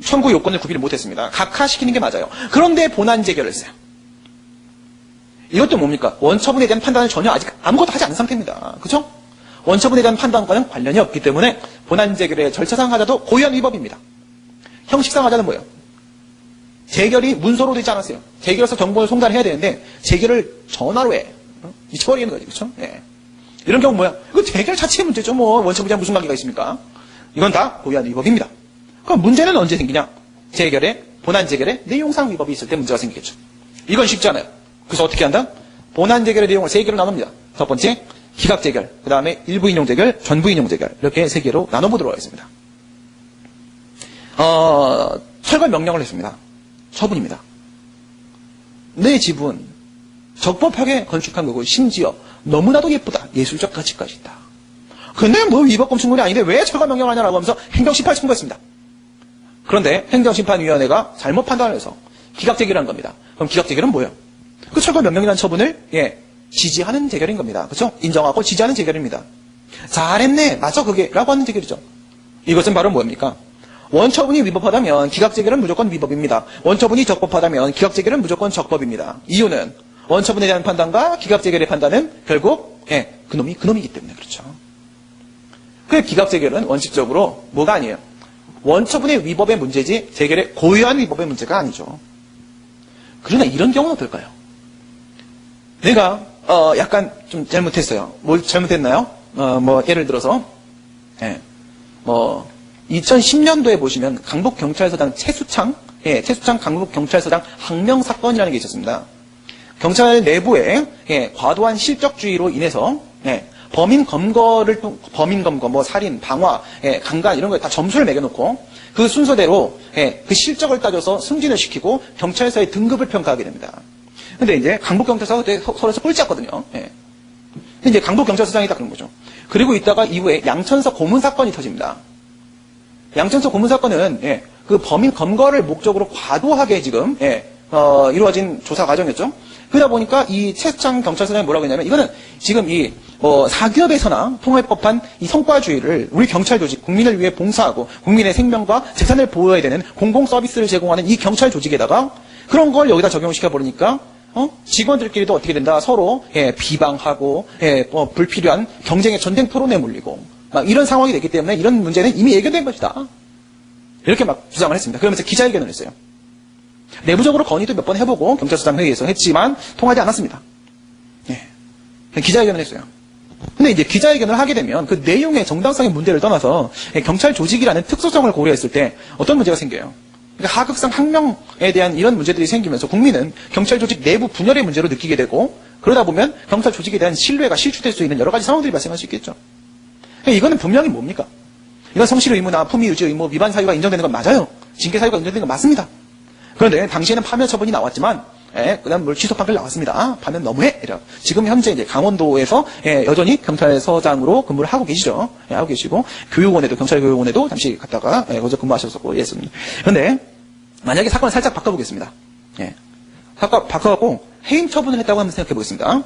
청구 요건을 구비를 못했습니다. 각하시키는 게 맞아요. 그런데 본안 재결을 했어요. 이것도 뭡니까? 원처분에 대한 판단을 전혀 아직 아무것도 하지 않은 상태입니다. 그렇죠? 원처분에 대한 판단과는 관련이 없기 때문에 본안 재결의 절차상 하자도 고유한 위법입니다. 형식상 하자는 뭐예요? 재결이 문서로 되지 않았어요. 재결해서 정보를 송달해야 되는데 재결을 전화로 해. 미쳐버리는 거지. 그렇죠? 예. 이런 경우 뭐야? 이거 재결 자체의 문제죠. 원처분이랑 무슨 관계가 있습니까? 이건 다 고유한 위법입니다. 그럼 문제는 언제 생기냐? 본안 재결에 내용상 위법이 있을 때 문제가 생기겠죠. 이건 쉽지 않아요. 그래서 어떻게 한다? 본안 재결의 내용을 세 개로 나눕니다. 첫 번째, 기각 재결, 그 다음에 일부 인용 재결, 전부 인용 재결, 이렇게 세 개로 나눠보도록 하겠습니다. 철거 명령을 했습니다. 처분입니다. 내 집은 적법하게 건축한 거고 심지어 너무나도 예쁘다. 예술적 가치까지 있다. 근데 위법금 청구이 아닌데 왜 철거 명령을 하냐라고 하면서 행정심판을 청구했습니다. 그런데 행정심판위원회가 잘못 판단을 해서 기각 재결을 한 겁니다. 그럼 기각 재결은 뭐예요? 그 철거 명령이라는 처분을 지지하는 재결인 겁니다. 그렇죠? 인정하고 지지하는 재결입니다. 잘했네. 맞아 그게 라고 하는 재결이죠. 이것은 바로 뭡니까? 원처분이 위법하다면 기각 재결은 무조건 위법입니다. 원처분이 적법하다면 기각 재결은 무조건 적법입니다. 이유는 원처분에 대한 판단과 기각 재결의 판단은 결국 그놈이기 때문에 그렇죠. 그 기각 재결은 원칙적으로 뭐가 아니에요? 원처분의 위법의 문제지 재결의 고유한 위법의 문제가 아니죠. 그러나 이런 경우는 어떨까요? 내가 약간 좀 잘못했어요. 뭘 잘못했나요? 예를 들어서 2010년도에 보시면 강북경찰서장 최수창 강북경찰서장 항명 사건이라는 게 있었습니다. 경찰 내부에 과도한 실적주의로 인해서 범인 검거, 살인, 방화, 강간 이런 거에 다 점수를 매겨놓고 그 순서대로 그 실적을 따져서 승진을 시키고 경찰서의 등급을 평가하게 됩니다. 근데 이제 강북경찰서가 그때 서울에서 꼴찌였거든요. 근데 이제 강북경찰서장이 딱 그런 거죠. 그리고 있다가 이후에 양천서 고문 사건이 터집니다. 양천서 고문 사건은 그 범인 검거를 목적으로 과도하게 지금 이루어진 조사 과정이었죠. 그러다 보니까 이 최수창 경찰서장이 뭐라고 했냐면 이거는 지금 이 사기업에서나 통할 법한 이 성과주의를 우리 경찰 조직, 국민을 위해 봉사하고 국민의 생명과 재산을 보호해야 되는 공공 서비스를 제공하는 이 경찰 조직에다가 그런 걸 여기다 적용시켜 버리니까 직원들끼리도 어떻게 된다? 서로 비방하고 불필요한 경쟁의 전쟁 토론에 몰리고 막 이런 상황이 됐기 때문에 이런 문제는 이미 예견된 것이다. 이렇게 막 주장을 했습니다. 그러면서 기자회견을 했어요. 내부적으로 건의도 몇 번 해보고 경찰서장 회의에서 했지만 통하지 않았습니다. 기자회견을 했어요. 근데 이제 기자회견을 하게 되면 그 내용의 정당성의 문제를 떠나서 경찰 조직이라는 특수성을 고려했을 때 어떤 문제가 생겨요? 그러니까 하극상 학명에 대한 이런 문제들이 생기면서 국민은 경찰 조직 내부 분열의 문제로 느끼게 되고 그러다 보면 경찰 조직에 대한 신뢰가 실추될 수 있는 여러 가지 상황들이 발생할 수 있겠죠. 그러니까 이거는 분명히 뭡니까? 이건 성실 의무나 품위 유지 의무 위반 사유가 인정되는 건 맞아요. 징계 사유가 인정되는 건 맞습니다. 그런데 당시에는 파면 처분이 나왔지만 그다음 취소 판결 나왔습니다. 파면 너무해. 이래요. 지금 현재 이제 강원도에서 여전히 경찰서장으로 근무를 하고 계시죠. 하고 계시고 교육원에도 경찰교육원에도 잠시 갔다가 거기서 근무하셨었고 이랬습니다. 그런데 만약에 사건을 살짝 바꿔보겠습니다. 바꿔갖고 해임 처분을 했다고 한번 생각해 보겠습니다.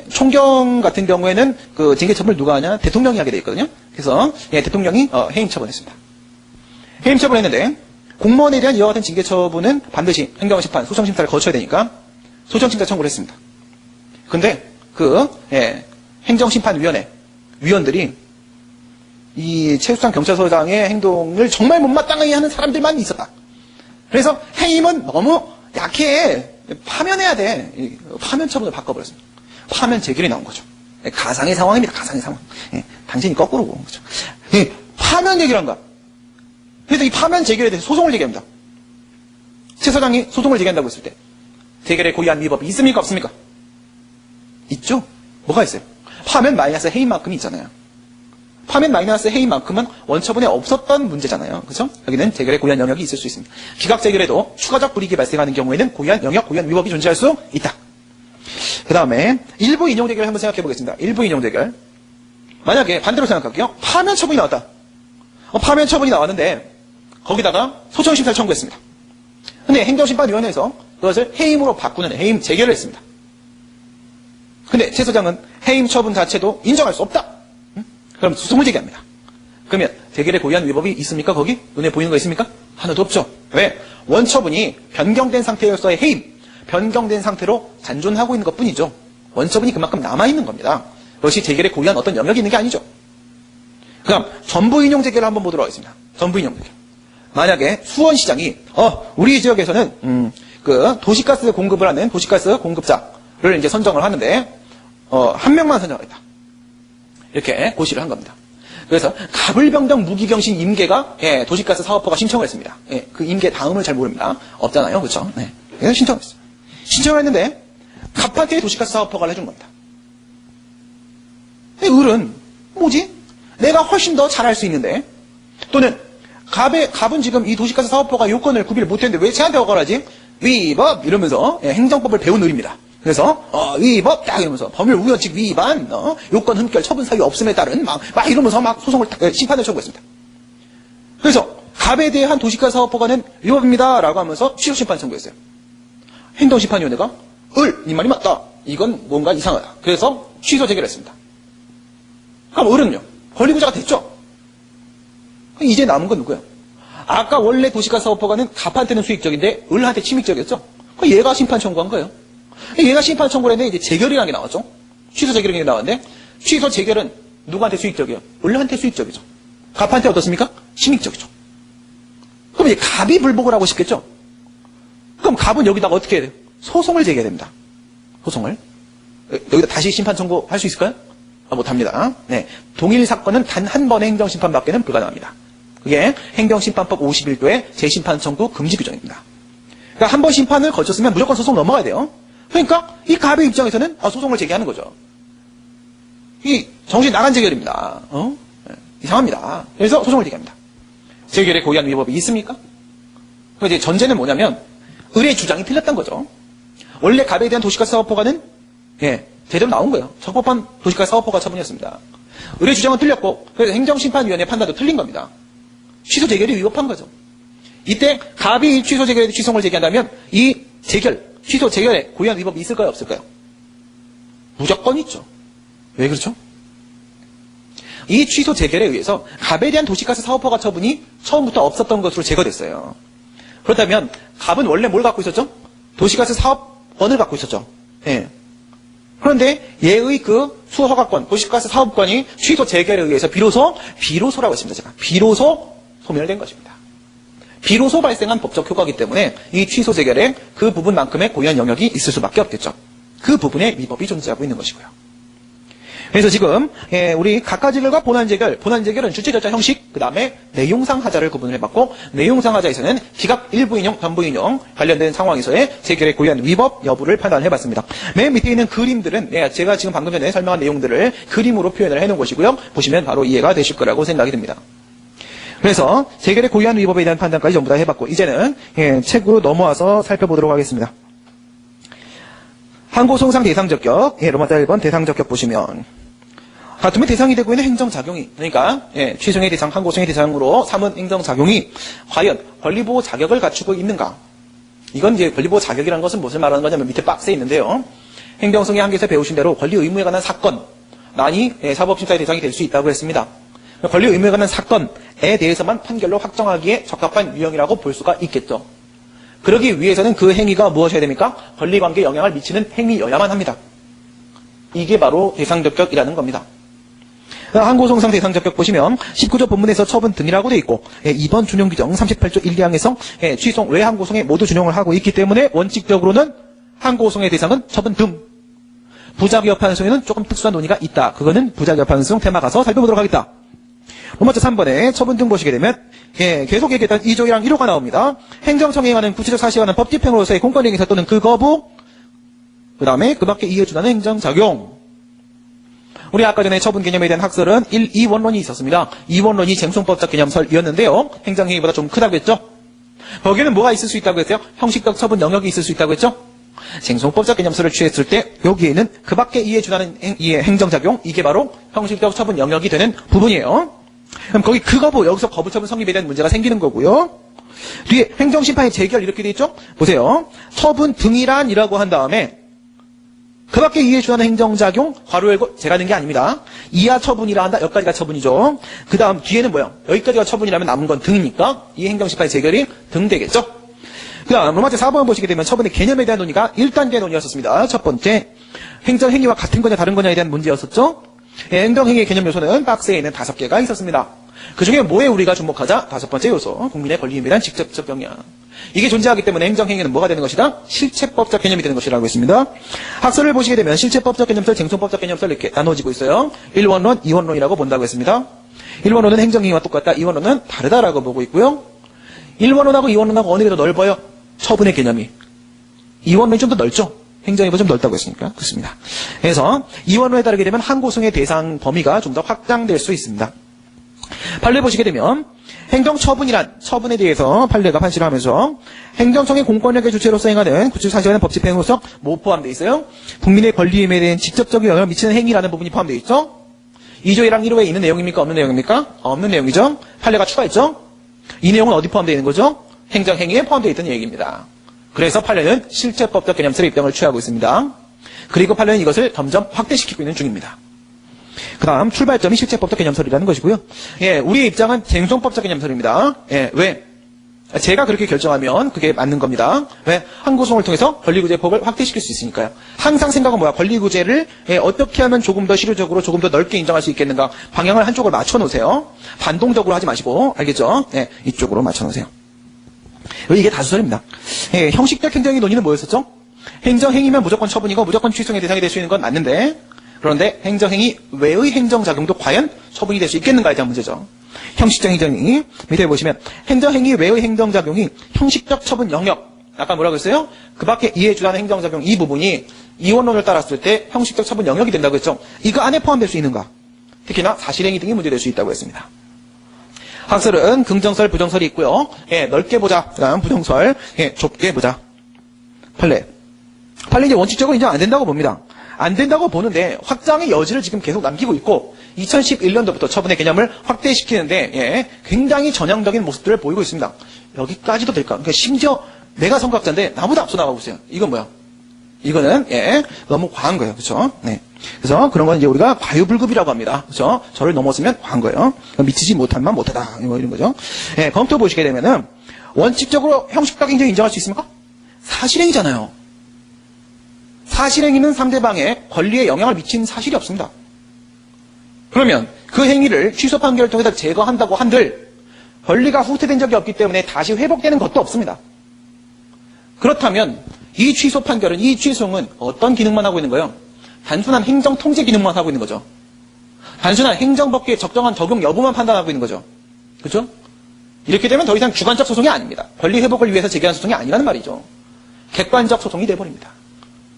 총경 같은 경우에는 그 징계 처분을 누가 하냐? 대통령이 하게 돼 있거든요. 그래서 대통령이 해임 처분했습니다. 해임 처분했는데 공무원에 대한 이와 같은 징계 처분은 반드시 행정심판, 소정심사를 거쳐야 되니까 소정심사 청구를 했습니다. 근데 행정심판위원회 위원들이 이 최수상 경찰서장의 행동을 정말 못마땅하게 하는 사람들만 있었다. 그래서 해임은 너무 약해. 파면해야 돼. 파면 처분을 바꿔버렸습니다. 파면 재결이 나온 거죠. 가상의 상황입니다. 가상의 상황. 당신이 거꾸로 본 거죠. 파면 얘기를 한가. 그래서 이 파면 재결에 대해서 소송을 제기합니다. 최 서장이 소송을 제기한다고 했을 때 재결의 고의한 위법이 있습니까? 없습니까? 있죠. 뭐가 있어요? 파면 마이너스 해임만큼이 있잖아요. 파면 마이너스 해임만큼은 원처분에 없었던 문제잖아요. 그렇죠? 여기는 재결의 고의한 영역이 있을 수 있습니다. 기각 재결에도 추가적 불이익이 발생하는 경우에는 고의한 영역, 고의한 위법이 존재할 수 있다. 그 다음에 일부 인용 재결을 한번 생각해 보겠습니다. 일부 인용 재결. 만약에 반대로 생각할게요. 파면 처분이 나왔다. 파면 처분이 나왔는데 거기다가 소청심사를 청구했습니다. 근데 행정심판위원회에서 그것을 해임으로 바꾸는 해임 재결을 했습니다. 근데 최 서장은 해임 처분 자체도 인정할 수 없다. 그럼 소송을 제기합니다. 그러면 재결의 고의한 위법이 있습니까? 거기? 눈에 보이는 거 있습니까? 하나도 없죠. 왜? 원처분이 변경된 상태로서의 해임, 변경된 상태로 잔존하고 있는 것뿐이죠. 원처분이 그만큼 남아있는 겁니다. 그것이 재결의 고의한 어떤 영역이 있는 게 아니죠. 그럼 전부 인용 재결을 한번 보도록 하겠습니다. 전부 인용 재결. 만약에 수원시장이 우리 지역에서는 그 도시가스 공급을 하는 도시가스 공급자를 이제 선정을 하는데 한 명만 선정하겠다. 이렇게 고시를 한 겁니다. 그래서 가불병정 무기경신 임계가 도시가스 사업허가 신청을 했습니다. 그 임계 다음을 잘 모릅니다. 없잖아요, 그렇죠? 그래서 신청했어요. 신청을 했는데 갑한테 도시가스 사업허가를 해준 겁니다. 을은 뭐지? 내가 훨씬 더 잘할 수 있는데 또는 갑은 지금 이 도시가스 사업허가 요건을 구비를 못했는데 왜 쟤한테 허가를 하지? 위법 이러면서 행정법을 배운 을입니다. 그래서 위법 딱 이러면서 법률 우연칙 위반 요건 흠결 처분 사유 없음에 따른 막 이러면서 막 소송을 심판을 청구했습니다. 그래서 갑에 대한 도시가스 사업허가는 위법입니다 라고 하면서 취소 심판 청구했어요. 행정심판위원회가 네 말이 맞다. 이건 뭔가 이상하다. 그래서 취소 재결했습니다. 그럼 을은요? 권리구자가 됐죠? 이제 남은 건 누구야? 아까 원래 도시가스 사업허가는 갑한테는 수익적인데 을한테 침익적이었죠? 얘가 심판 청구한 거예요. 얘가 심판 청구를 했는데 이제 재결이라는 게 나왔죠? 취소 재결이라는 게 나왔는데 취소 재결은 누구한테 수익적이에요? 을한테 수익적이죠. 갑한테 어떻습니까? 침익적이죠. 그럼 이제 갑이 불복을 하고 싶겠죠? 그럼 갑은 여기다가 어떻게 해야 돼요? 소송을 제기해야 됩니다. 소송을. 여기다 다시 심판 청구할 수 있을까요? 못합니다. 동일 사건은 단 한 번의 행정심판밖에는 불가능합니다. 그게 행정심판법 51조의 재심판 청구 금지 규정입니다. 그러니까 한 번 심판을 거쳤으면 무조건 소송 넘어가야 돼요. 그러니까 이 갑의 입장에서는 소송을 제기하는 거죠. 이 정신 나간 재결입니다. 이상합니다. 그래서 소송을 제기합니다. 재결의 고의한 위법이 있습니까? 이제 전제는 뭐냐면 을의 주장이 틀렸던 거죠. 원래 갑에 대한 도시가스 사업허가는 제대로 나온 거예요. 적법한 도시가스 사업허가 처분이었습니다. 을의 주장은 틀렸고 그래서 행정심판위원회 판단도 틀린 겁니다. 취소 재결이 위법한 거죠. 이때 갑이 취소 재결에 취소를 제기한다면 이 재결, 취소 재결에 고의한 위법이 있을까요? 없을까요? 무조건 있죠. 왜 그렇죠? 이 취소 재결에 의해서 갑에 대한 도시가스 사업허가 처분이 처음부터 없었던 것으로 제거됐어요. 그렇다면 갑은 원래 뭘 갖고 있었죠? 도시가스 사업권을 갖고 있었죠. 그런데 얘의 그 수허가권, 도시가스 사업권이 취소 재결에 의해서 비로소라고 했습니다. 제가 비로소 소멸된 것입니다. 비로소 발생한 법적 효과이기 때문에 이 취소 재결에 그 부분만큼의 고의한 영역이 있을 수밖에 없겠죠. 그 부분에 위법이 존재하고 있는 것이고요. 그래서 지금 우리 각가지결과 본안재결은 주체절차 형식, 그 다음에 내용상 하자를 구분을 해봤고, 내용상 하자에서는 기각 일부인용, 전부인용 관련된 상황에서의 재결에 고유한 위법 여부를 판단해봤습니다. 맨 밑에 있는 그림들은 제가 지금 방금 전에 설명한 내용들을 그림으로 표현을 해놓은 것이고요. 보시면 바로 이해가 되실 거라고 생각이 듭니다. 그래서 재결에 고유한 위법에 대한 판단까지 전부 다 해봤고, 이제는 책으로 넘어와서 살펴보도록 하겠습니다. 항고송상 대상적격, 로마자 1번 대상적격 보시면 같으면 대상이 되고 있는 행정작용이, 그러니까 취소의 대상, 항고송의 대상으로 삼은 행정작용이 과연 권리보호 자격을 갖추고 있는가? 이건 이제 권리보호 자격이라는 것은 무엇을 말하는 거냐면 밑에 박스에 있는데요. 행정성의 한계에서 배우신 대로 권리 의무에 관한 사건만이 사법심사의 대상이 될 수 있다고 했습니다. 권리 의무에 관한 사건에 대해서만 판결로 확정하기에 적합한 유형이라고 볼 수가 있겠죠. 그러기 위해서는 그 행위가 무엇이어야 됩니까? 권리관계에 영향을 미치는 행위여야만 합니다. 이게 바로 대상적격이라는 겁니다. 항고송상 대상적격 보시면 19조 본문에서 처분 등이라고 되어 있고 2번 준용규정 38조 1, 2항에서 취소 외 항고송에 모두 준용을 하고 있기 때문에 원칙적으로는 항고송의 대상은 처분 등. 부작위협한성에는 조금 특수한 논의가 있다. 그거는 부작위협한성 테마 가서 살펴보도록 하겠다. 로마자 3번에 처분 등 보시게 되면 계속 얘기했던 2조랑 1호가 나옵니다. 행정청에 관한 구체적 사실에 관한 법 집행으로서의 공권행위사 또는 그 거부, 그 다음에 그 밖에 이해 준하는 행정작용. 우리 아까 전에 처분 개념에 대한 학설은 1, 2원론이 있었습니다. 2원론이 쟁송법적 개념설이었는데요. 행정행위보다 좀 크다고 했죠. 거기에는 뭐가 있을 수 있다고 했어요? 형식적 처분 영역이 있을 수 있다고 했죠. 쟁송법적 개념설을 취했을 때 여기에는 그 밖에 이해 준하는 행정작용, 이게 바로 형식적 처분 영역이 되는 부분이에요. 그럼 거기 그 거부, 여기서 거부처분 성립에 대한 문제가 생기는 거고요. 뒤에 행정심판의 재결 이렇게 돼 있죠? 보세요. 처분 등이란이라고 한 다음에 그 밖에 이해 준하는 행정작용, 괄호 열고 제가 낸 게 아닙니다. 이하 처분이라 한다. 여기까지가 처분이죠. 그 다음 뒤에는 뭐야? 여기까지가 처분이라면 남은 건 등이니까 이 행정심판의 재결이 등 되겠죠? 그 다음 로마자 4번 보시게 되면 처분의 개념에 대한 논의가 1단계 논의였었습니다. 첫 번째, 행정행위와 같은 거냐 다른 거냐에 대한 문제였었죠? 행정행위의 개념 요소는 박스에 있는 5개가 있었습니다. 그 중에 뭐에 우리가 주목하자? 5번째 요소, 국민의 권리에 대한 직접적 영향. 이게 존재하기 때문에 행정행위는 뭐가 되는 것이다? 실체법적 개념이 되는 것이라고 했습니다. 학설을 보시게 되면 실체법적 개념설, 쟁송법적 개념설 이렇게 나눠지고 있어요. 1원론, 2원론이라고 본다고 했습니다. 1원론은 행정행위와 똑같다, 2원론은 다르다라고 보고 있고요. 1원론하고 2원론하고 어느 게 더 넓어요? 처분의 개념이. 2원론이 좀 더 넓죠? 행정행위가 좀 넓다고 했으니까. 그렇습니다. 그래서 2원론에 따르게 되면 항고송의 대상 범위가 좀 더 확장될 수 있습니다. 판례 보시게 되면 행정처분이란 처분에 대해서 판례가 판시를 하면서 행정청의 공권력의 주체로서 행하는 구체적 사실화는 법 집행으로서 뭐 포함되어 있어요? 국민의 권리에 대한 직접적인 영향을 미치는 행위라는 부분이 포함되어 있죠? 2조 1항 1호에 있는 내용입니까? 없는 내용입니까? 없는 내용이죠? 판례가 추가했죠? 이 내용은 어디 포함되어 있는 거죠? 행정행위에 포함되어 있던 얘기입니다. 그래서 판례는 실체법적 개념설의 입장을 취하고 있습니다. 그리고 판례는 이것을 점점 확대시키고 있는 중입니다. 그 다음 출발점이 실체법적 개념설이라는 것이고요. 우리의 입장은 쟁송법적 개념설입니다. 왜? 제가 그렇게 결정하면 그게 맞는 겁니다. 왜? 항고송을 통해서 권리구제의 폭을 확대시킬 수 있으니까요. 항상 생각은 뭐야? 권리구제를 어떻게 하면 조금 더 실효적으로 조금 더 넓게 인정할 수 있겠는가? 방향을 한쪽으로 맞춰놓으세요. 반동적으로 하지 마시고, 알겠죠? 이쪽으로 맞춰놓으세요. 이게 다수설입니다. 형식적 행정의 논의는 뭐였었죠? 행정행위면 무조건 처분이고 무조건 취소의 대상이 될 수 있는 건 맞는데, 그런데 행정행위 외의 행정작용도 과연 처분이 될 수 있겠는가에 대한 문제죠. 형식적 행정행위 밑에 보시면 행정행위 외의 행정작용이 형식적 처분 영역, 아까 뭐라고 했어요? 그 밖에 이해 주하는 행정작용 이 부분이 이원론을 따랐을 때 형식적 처분 영역이 된다고 했죠. 이거 안에 포함될 수 있는가? 특히나 사실행위 등이 문제될 수 있다고 했습니다. 학설은 긍정설, 부정설이 있고요. 넓게 보자. 그다음 부정설, 좁게 보자. 판례 이제 원칙적으로 인정 안 된다고 봅니다. 안 된다고 보는데 확장의 여지를 지금 계속 남기고 있고 2011년도부터 처분의 개념을 확대시키는데 굉장히 전향적인 모습들을 보이고 있습니다. 여기까지도 될까? 그러니까 심지어 내가 선각자인데 나보다 앞서 나가고 있어요. 이건 뭐야? 이거는 너무 과한 거예요. 그렇죠? 그래서 그런 건 이제 우리가 과유불급이라고 합니다. 그렇죠? 저를 넘었으면 과한 거예요. 미치지 못한 만 못하다. 뭐 이런 거죠. 검토 보시게 되면은 원칙적으로 형식적 행정 인정할 수 있습니까? 사실행위잖아요. 사실행위는 상대방의 권리에 영향을 미치는 사실이 없습니다. 그러면 그 행위를 취소 판결을 통해서 제거한다고 한들 권리가 후퇴된 적이 없기 때문에 다시 회복되는 것도 없습니다. 그렇다면 이 취소 판결은, 이 취소는 어떤 기능만 하고 있는 거예요? 단순한 행정 통제 기능만 하고 있는 거죠. 단순한 행정법규의 적정한 적용 여부만 판단하고 있는 거죠. 그렇죠? 이렇게 되면 더 이상 주관적 소송이 아닙니다. 권리 회복을 위해서 제기한 소송이 아니라는 말이죠. 객관적 소송이 돼버립니다.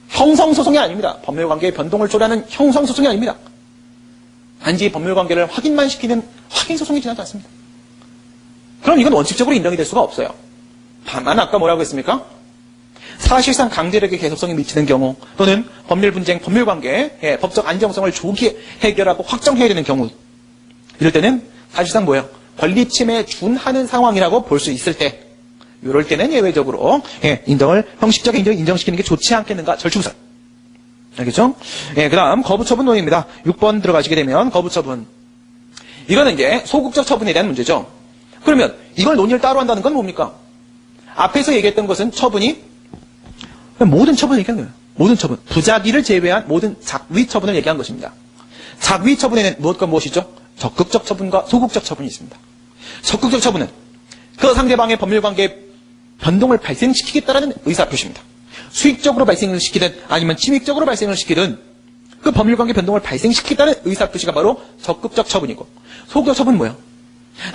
형성소송이 아닙니다. 법률관계의 변동을 초래하는 형성소송이 아닙니다. 단지 법률관계를 확인만 시키는 확인소송이 지나지 않습니다. 그럼 이건 원칙적으로 인정이 될 수가 없어요. 다만 아까 뭐라고 했습니까? 사실상 강제력의 계속성이 미치는 경우 또는 법률 분쟁, 법률관계의 법적 안정성을 조기에 해결하고 확정해야 되는 경우 이럴 때는 사실상 뭐예요? 권리 침해에 준하는 상황이라고 볼 수 있을 때 이럴 때는 예외적으로 인정을 형식적인 인정을 인정시키는 게 좋지 않겠는가? 절충설. 알겠죠? 그 다음 거부처분 논의입니다. 6번 들어가시게 되면 거부처분. 이거는 이제 소극적 처분에 대한 문제죠. 그러면 이걸 논의를 따로 한다는 건 뭡니까? 앞에서 얘기했던 것은 처분이 모든 처분을 얘기한 거예요. 모든 처분. 부작위를 제외한 모든 작위 처분을 얘기한 것입니다. 작위 처분에는 무엇과 무엇이죠? 적극적 처분과 소극적 처분이 있습니다. 적극적 처분은 그 상대방의 법률관계에 변동을 발생시키겠다라는 의사표시입니다. 수익적으로 발생을 시키든 아니면 침익적으로 발생을 시키든 그 법률관계 변동을 발생시키겠다는 의사표시가 바로 적극적 처분이고 소극적 처분은 뭐예요?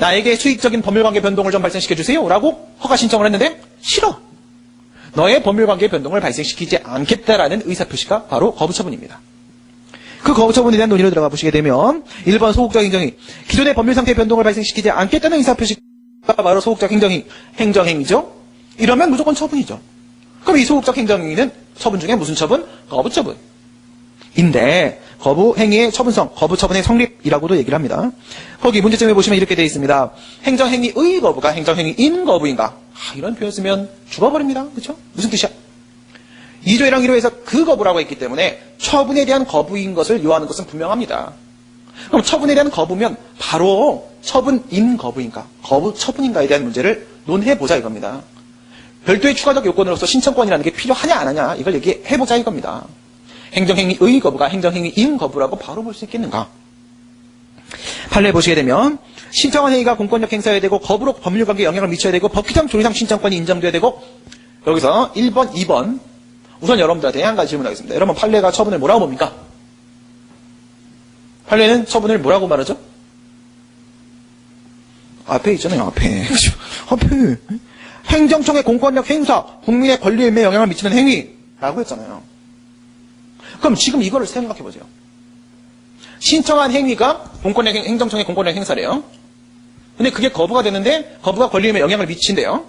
나에게 수익적인 법률관계 변동을 좀 발생시켜주세요 라고 허가 신청을 했는데 싫어. 너의 법률관계 변동을 발생시키지 않겠다라는 의사표시가 바로 거부처분입니다. 그 거부처분에 대한 논의로 들어가 보시게 되면 1번 소극적 행정이 기존의 법률상태의 변동을 발생시키지 않겠다는 의사표시가 바로 소극적 행정행위죠. 이러면 무조건 처분이죠. 그럼 이 소극적 행정행위는 처분 중에 무슨 처분? 거부처분인데 거부행위의 처분성, 거부처분의 성립이라고도 얘기를 합니다. 거기 문제점에 보시면 이렇게 되어 있습니다. 행정행위의 거부가 행정행위인 거부인가? 이런 표현 쓰면 죽어버립니다. 그렇죠? 무슨 뜻이야? 2조 1항 1호에서 그 거부라고 했기 때문에 처분에 대한 거부인 것을 요하는 것은 분명합니다. 그럼 처분에 대한 거부면 바로 처분인 거부인가? 거부처분인가에 대한 문제를 논해보자 이겁니다. 별도의 추가적 요건으로서 신청권이라는 게 필요하냐 안 하냐 이걸 얘기해보자 이겁니다. 행정행위의 거부가 행정행위인 거부라고 바로 볼 수 있겠는가? 판례 보시게 되면 신청한 행위가 공권력 행사해야 되고 거부로 법률관계에 영향을 미쳐야 되고 법규상 조리상 신청권이 인정돼야 되고 여기서 1번, 2번 우선 여러분들한테 한 가지 질문하겠습니다. 여러분 판례가 처분을 뭐라고 봅니까? 판례는 처분을 뭐라고 말하죠? 앞에 있잖아요. 앞에. 행정청의 공권력 행사, 국민의 권리에 영향을 미치는 행위라고 했잖아요. 그럼 지금 이거를 생각해 보세요. 신청한 행위가 행정청의 공권력 행사래요. 근데 그게 거부가 되는데 거부가 권리에 영향을 미친대요.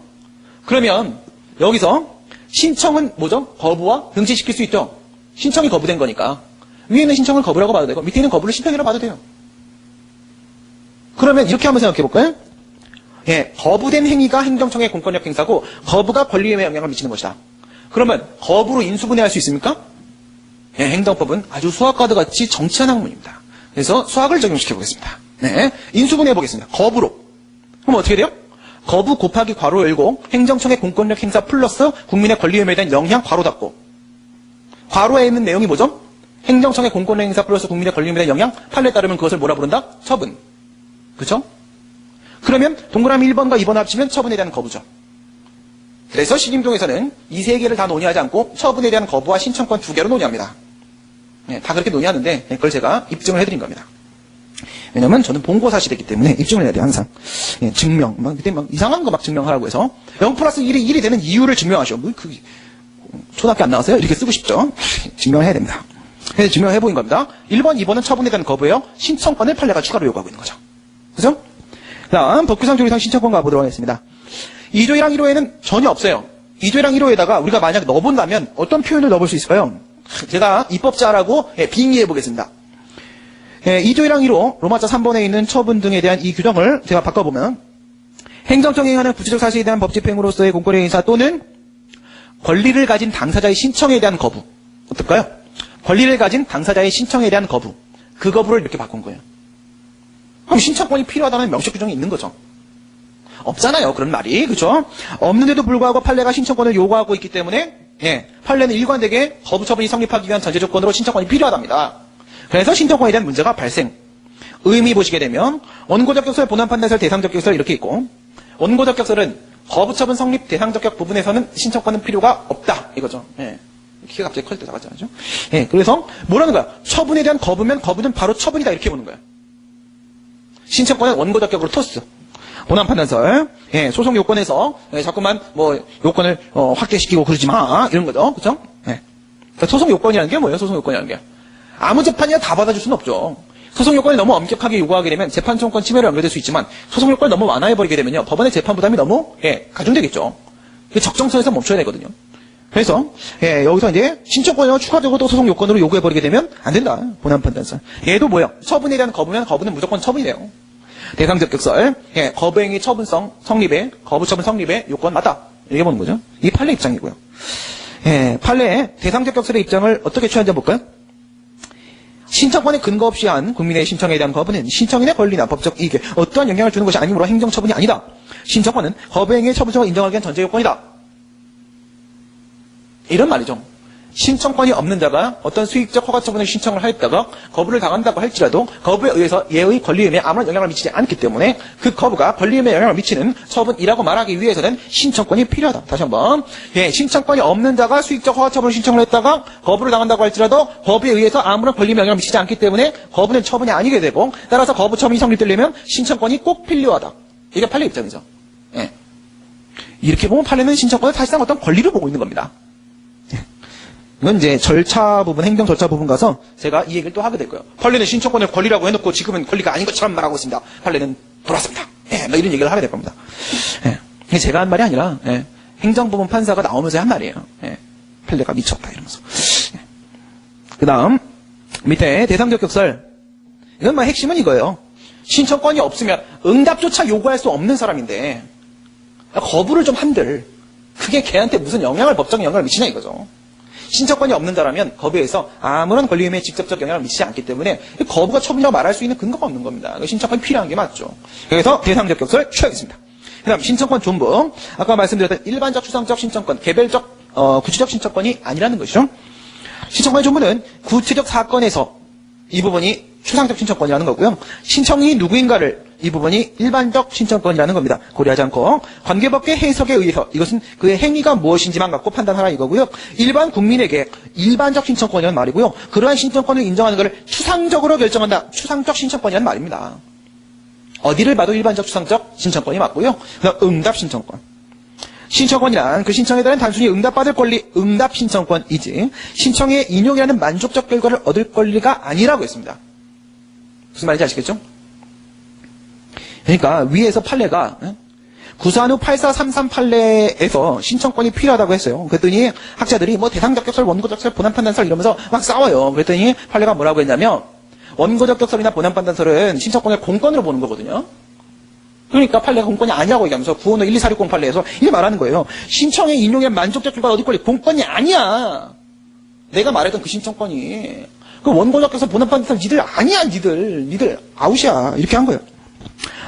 그러면 여기서 신청은 뭐죠? 거부와 등치시킬 수 있죠. 신청이 거부된 거니까 위에는 신청을 거부라고 봐도 되고 밑에는 거부를 신청이라고 봐도 돼요. 그러면 이렇게 한번 생각해 볼까요? 거부된 행위가 행정청의 공권력 행사고 거부가 권리에 영향을 미치는 것이다. 그러면 거부로 인수분해할 수 있습니까? 행정법은 아주 수학과도 같이 정치한 학문입니다. 그래서 수학을 적용시켜 보겠습니다. 인수분해해 보겠습니다. 거부로. 그럼 어떻게 돼요? 거부 곱하기 괄호 열고 행정청의 공권력 행사 플러스 국민의 권리에 대한 영향 괄호 닫고 괄호에 있는 내용이 뭐죠? 행정청의 공권력 행사 플러스 국민의 권리에 대한 영향 판례에 따르면 그것을 뭐라 부른다? 처분. 그렇죠? 그러면 동그라미 1번과 2번 합치면 처분에 대한 거부죠. 그래서 신임동에서는 이 세 개를 다 논의하지 않고 처분에 대한 거부와 신청권 두 개로 논의합니다. 다 그렇게 논의하는데 그걸 제가 입증을 해드린 겁니다. 왜냐면 저는 본고사실이기 때문에 입증을 해야 돼요. 항상. 증명. 그때 이상한 거 막 증명하라고 해서 0 플러스 1이 되는 이유를 증명하셔. 초등학교 안 나왔어요? 이렇게 쓰고 싶죠. 증명을 해야 됩니다. 그래서 증명해 보인 겁니다. 1번, 2번은 처분에 대한 거부예요. 신청권을 판례가 추가로 요구하고 있는 거죠. 그죠? 다음 법규상 조리상 신청권 가보도록 하겠습니다. 2조 1항 1호에는 전혀 없어요. 2조 1항 1호에다가 우리가 만약 넣어본다면 어떤 표현을 넣어볼 수 있을까요? 제가 입법자라고 빙의해 보겠습니다. 2조 1항 1호 로마자 3번에 있는 처분 등에 대한 이 규정을 제가 바꿔보면 행정청이 행하는 구체적 사실에 대한 법집행으로서의 공권력 행사 또는 권리를 가진 당사자의 신청에 대한 거부. 어떨까요? 권리를 가진 당사자의 신청에 대한 거부. 그 거부를 이렇게 바꾼 거예요. 그럼 신청권이 필요하다는 명시 규정이 있는 거죠. 없잖아요. 그런 말이. 그렇죠? 없는데도 불구하고 판례가 신청권을 요구하고 있기 때문에 판례는 일관되게 거부 처분이 성립하기 위한 전제 조건으로 신청권이 필요하답니다. 그래서 신청권에 대한 문제가 발생. 의미 보시게 되면 원고적 격설, 본안 판단설, 대상적 격설 이렇게 있고 원고적 격설은 거부 처분 성립 대상적 격 부분에서는 신청권은 필요가 없다. 이거죠. 키가 갑자기 커질 때 나가지 않죠? 그래서 뭐라는 거야? 처분에 대한 거부면 거부는 바로 처분이다. 이렇게 보는 거야. 신청권은 원고적격으로 토스. 본안판단설. 예, 소송 요건에서, 예, 자꾸만, 요건을, 확대시키고 그러지 마. 이런 거죠. 그쵸? 예. 그러니까 소송 요건이라는 게 뭐예요? 소송 요건이라는 게. 아무 재판이나 다 받아줄 수는 없죠. 소송 요건이 너무 엄격하게 요구하게 되면 재판 청구권 침해로 연결될 수 있지만, 소송 요건을 너무 완화해버리게 되면요. 법원의 재판 부담이 너무, 예, 가중되겠죠. 적정선에서 멈춰야 되거든요. 그래서, 예, 여기서 이제 신청권을 추가적으로 또 소송 요건으로 요구해버리게 되면 안 된다. 본안판단설. 얘도 뭐예요? 처분에 대한 거부면 거부는 무조건 처분이래요. 대상적격설, 예, 거부행위 처분성 성립에, 거부처분 성립에 요건 맞다. 이렇게 보는 거죠. 이 판례 입장이고요. 예, 판례의 대상적격설의 입장을 어떻게 취하는지 볼까요? 신청권에 근거 없이 한 국민의 신청에 대한 거부는 신청인의 권리나 법적 이익에 어떠한 영향을 주는 것이 아니므로 행정처분이 아니다. 신청권은 거부행위의 처분성을 인정하기 위한 전제 요건이다. 이런 말이죠. 신청권이 없는 자가 어떤 수익적 허가 처분을 신청을 하였다가 거부를 당한다고 할지라도 거부에 의해서 얘의 권리임에 아무런 영향을 미치지 않기 때문에 그 거부가 권리임에 영향을 미치는 처분이라고 말하기 위해서는 신청권이 필요하다. 다시 한번. 예, 신청권이 없는 자가 수익적 허가 처분을 신청을 했다가 거부를 당한다고 할지라도 거부에 의해서 아무런 권리임에 영향을 미치지 않기 때문에 거부는 처분이 아니게 되고 따라서 거부 처분이 성립되려면 신청권이 꼭 필요하다. 이게 판례 입장이죠. 예. 이렇게 보면 판례는 신청권을 사실상 어떤 권리를 보고 있는 겁니다. 이건 이제 절차 부분, 행정 절차 부분 가서 제가 이 얘기를 또 하게 될 거예요. 판례는 신청권을 권리라고 해놓고 지금은 권리가 아닌 것처럼 말하고 있습니다. 판례는 돌았습니다. 예, 뭐 이런 얘기를 하게 될 겁니다. 예, 이게 제가 한 말이 아니라, 예, 행정부문 판사가 나오면서 한 말이에요. 예, 판례가 미쳤다, 이러면서. 예. 그 다음, 밑에 대상적격설. 이건 뭐 핵심은 이거예요. 신청권이 없으면 응답조차 요구할 수 없는 사람인데, 거부를 좀 한들, 그게 걔한테 무슨 법적 영향을 미치냐 이거죠. 신청권이 없는 자라면 거부에 의해서 아무런 권리임에 직접적 영향을 미치지 않기 때문에 거부가 처분이라고 말할 수 있는 근거가 없는 겁니다. 신청권이 필요한 게 맞죠. 그래서 대상적격설 취하겠습니다. 그 다음 신청권 존중. 아까 말씀드렸던 일반적 추상적 신청권, 개별적 구체적 신청권이 아니라는 것이죠. 신청권의 존중은 구체적 사건에서 이 부분이 추상적 신청권이라는 거고요. 신청이 누구인가를 이 부분이 일반적 신청권이라는 겁니다. 고려하지 않고 관계법계 해석에 의해서 이것은 그의 행위가 무엇인지만 갖고 판단하라 이거고요. 일반 국민에게 일반적 신청권이라는 말이고요. 그러한 신청권을 인정하는 것을 추상적으로 결정한다. 추상적 신청권이라는 말입니다. 어디를 봐도 일반적 추상적 신청권이 맞고요. 그다음 응답 신청권. 신청권이란 그 신청에 따른 단순히 응답받을 권리, 응답 신청권이지 신청의 인용이라는 만족적 결과를 얻을 권리가 아니라고 했습니다. 무슨 말인지 아시겠죠? 그러니까 위에서 판례가 구사한 후 8433 판례에서 신청권이 필요하다고 했어요. 그랬더니 학자들이 뭐 대상적격설, 원고적격설, 본안판단설 이러면서 막 싸워요. 그랬더니 판례가 뭐라고 했냐면 원고적격설이나 본안판단설은 신청권을 공권으로 보는 거거든요. 그러니까 판례가 공권이 아니라고 얘기하면서 구원호 12460 판례에서 이게 말하는 거예요. 신청의 인용에 만족적 결과를 얻을 권리 공권이 아니야. 내가 말했던 그 신청권이 그 원고적격설, 본안판단설 니들 아니야. 니들 아웃이야. 이렇게 한 거예요.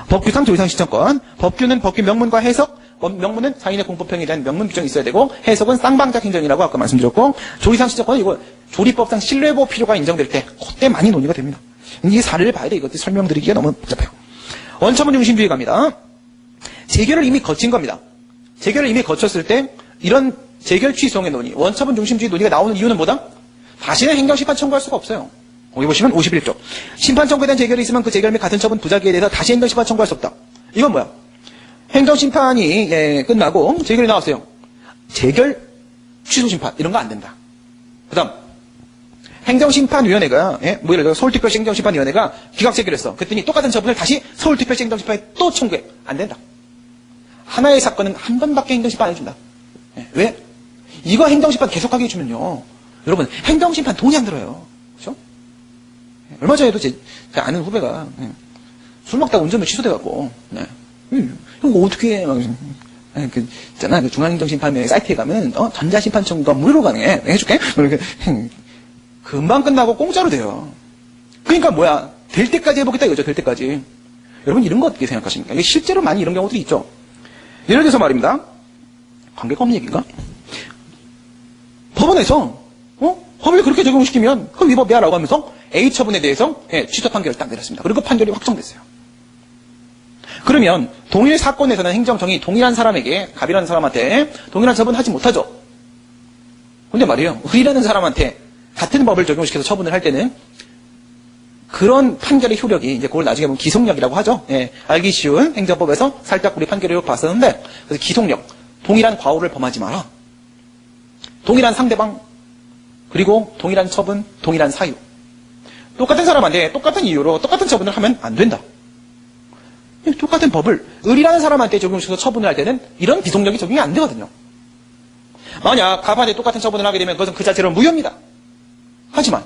법규상 조이상 신청권. 법규는 법규 명문과 해석. 명문은 상인의 공법형에 대한 명문 규정이 있어야 되고 해석은 쌍방작 행정이라고 아까 말씀드렸고 조이상 신청권은 이거 조리법상 신뢰보호 필요가 인정될 때 그때 많이 논의가 됩니다. 이 사례를 봐야 돼. 이것도 설명드리기가 너무 복잡해요. 원처분 중심주의 갑니다. 재결을 이미 거친 겁니다. 재결을 이미 거쳤을 때 이런 재결 취소의 논의, 원처분 중심주의 논의가 나오는 이유는 뭐다? 다시는 행정심판 청구할 수가 없어요. 여기 보시면 51조. 심판 청구에 대한 재결이 있으면 그 재결 및 같은 처분 부작위에 대해서 다시 행정심판 청구할 수 없다. 이건 뭐야? 행정심판이 끝나고 재결이 나왔어요. 재결 취소심판 이런 거 안 된다. 그 다음 행정심판위원회가 뭐 예를 들어 서울특별시 행정심판위원회가 기각재결했어. 그랬더니 똑같은 처분을 다시 서울특별시 행정심판에 또 청구해. 안 된다. 하나의 사건은 한 번밖에 행정심판 안 해준다. 왜? 이거 행정심판 계속하게 해주면요. 여러분 행정심판 돈이 안 들어요. 그렇죠? 얼마 전에도 제 아는 후배가 술 먹다가 운전면 취소돼갖고 이거 어떻게 해? 그 있잖아 중앙행정심판위원회 사이트에 가면 전자심판 청구가 무료로 가능해. 해줄게. 이렇게 금방 끝나고 공짜로 돼요. 그러니까 뭐야? 될 때까지 해보겠다 이거죠. 될 때까지. 여러분 이런 거 어떻게 생각하십니까? 이게 실제로 많이 이런 경우들이 있죠. 예를 들어서 말입니다. 관계가 없는 얘기인가? 법원에서 법을 그렇게 적용시키면 그 위법이야 라고 하면서 A 처분에 대해서 취소 판결을 딱 내렸습니다. 그리고 그 판결이 확정됐어요. 그러면 동일 사건에서는 행정청이 동일한 사람에게 갑이라는 사람한테 동일한 처분을 하지 못하죠. 근데 말이에요. 을이라는 사람한테 같은 법을 적용시켜서 처분을 할 때는 그런 판결의 효력이 이제 그걸 나중에 보면 기속력이라고 하죠. 예, 알기 쉬운 행정법에서 살짝 우리 판결의 효력 봤었는데, 그래서 기속력, 동일한 과오를 범하지 마라. 동일한 상대방, 그리고 동일한 처분, 동일한 사유. 똑같은 사람한테 똑같은 이유로 똑같은 처분을 하면 안 된다. 똑같은 법을 을이라는 사람한테 적용시켜서 처분을 할 때는 이런 기속력이 적용이 안 되거든요. 만약 갑한테 똑같은 처분을 하게 되면 그것은 그 자체로 무효입니다. 하지만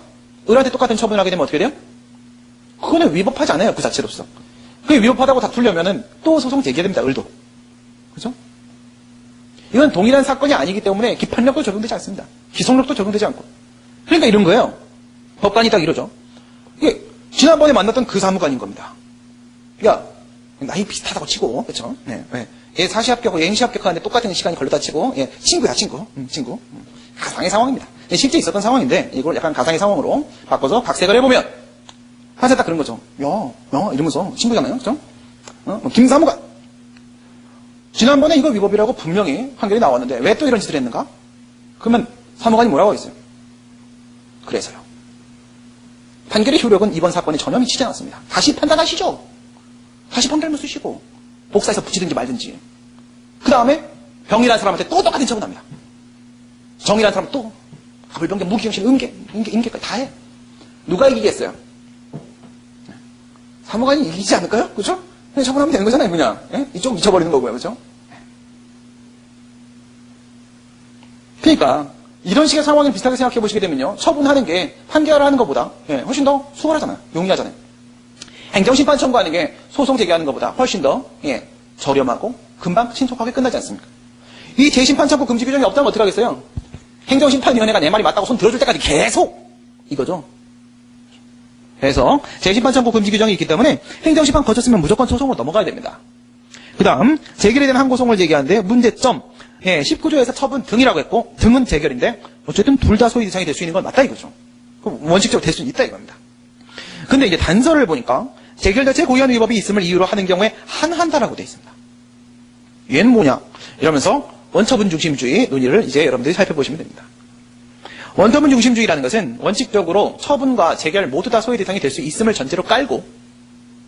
을한테 똑같은 처분을 하게 되면 어떻게 돼요? 그거는 위법하지 않아요, 그 자체로서. 그게 위법하다고 다투려면은 또 소송 제기됩니다, 을도. 그죠? 이건 동일한 사건이 아니기 때문에 기판력도 적용되지 않습니다. 기속력도 적용되지 않고. 그러니까 이런 거예요. 법관이 딱 이러죠. 이게 지난번에 만났던 그 사무관인 겁니다. 야, 나이 비슷하다고 치고, 그렇죠? 네, 네. 얘 사시 합격하고 얘 행시 합격하는데 똑같은 시간이 걸렸다 치고, 예, 친구야, 친구. 가상의 상황입니다. 실제 있었던 상황인데 이걸 약간 가상의 상황으로 바꿔서 각색을 해보면 사실 딱 그런 거죠. 야, 이러면서 친구잖아요, 그렇죠? 김사무관. 지난번에 이거 위법이라고 분명히 판결이 나왔는데 왜 또 이런 짓을 했는가? 그러면 사무관이 뭐라고 했어요? 그래서요. 판결의 효력은 이번 사건에 전혀 미치지 않았습니다. 다시 판단하시죠. 다시 판결문 쓰시고 복사해서 붙이든지 말든지. 그 다음에 병이라는 사람한테 또 똑같은 처분합니다. 정이라는 사람 또 가불병계, 무기경신, 임계까지 다 해. 누가 이기겠어요? 사무관이 이기지 않을까요? 그죠? 그냥 처분하면 되는 거잖아요, 그냥. 예? 이쪽 미쳐버리는 거고요, 그죠? 그러니까 이런 식의 상황을 비슷하게 생각해 보시게 되면요, 처분하는 게 판결하는 것보다 훨씬 더 수월하잖아요. 용이하잖아요. 행정심판 청구하는 게 소송 제기하는 것보다 훨씬 더 저렴하고 금방 신속하게 끝나지 않습니까? 이 재심판 청구 금지 규정이 없다면 어떻게 하겠어요? 행정심판위원회가 내 말이 맞다고 손 들어줄 때까지 계속 이거죠. 그래서 재심판 청구 금지 규정이 있기 때문에 행정심판 거쳤으면 무조건 소송으로 넘어가야 됩니다. 그 다음 재결에 대한 항고송을 제기하는데 문제점, 19조에서 처분 등이라고 했고 등은 재결인데 어쨌든 둘 다 소위 대상이 될 수 있는 건 맞다 이거죠. 그럼 원칙적으로 될 수는 있다 이겁니다. 근데 이제 단서를 보니까 재결 자체 고의한 위법이 있음을 이유로 하는 경우에 한한다라고 되어 있습니다. 얘는 뭐냐 이러면서 원처분 중심주의 논의를 이제 여러분들이 살펴보시면 됩니다. 원처분 중심주의라는 것은 원칙적으로 처분과 재결 모두 다 소위 대상이 될 수 있음을 전제로 깔고,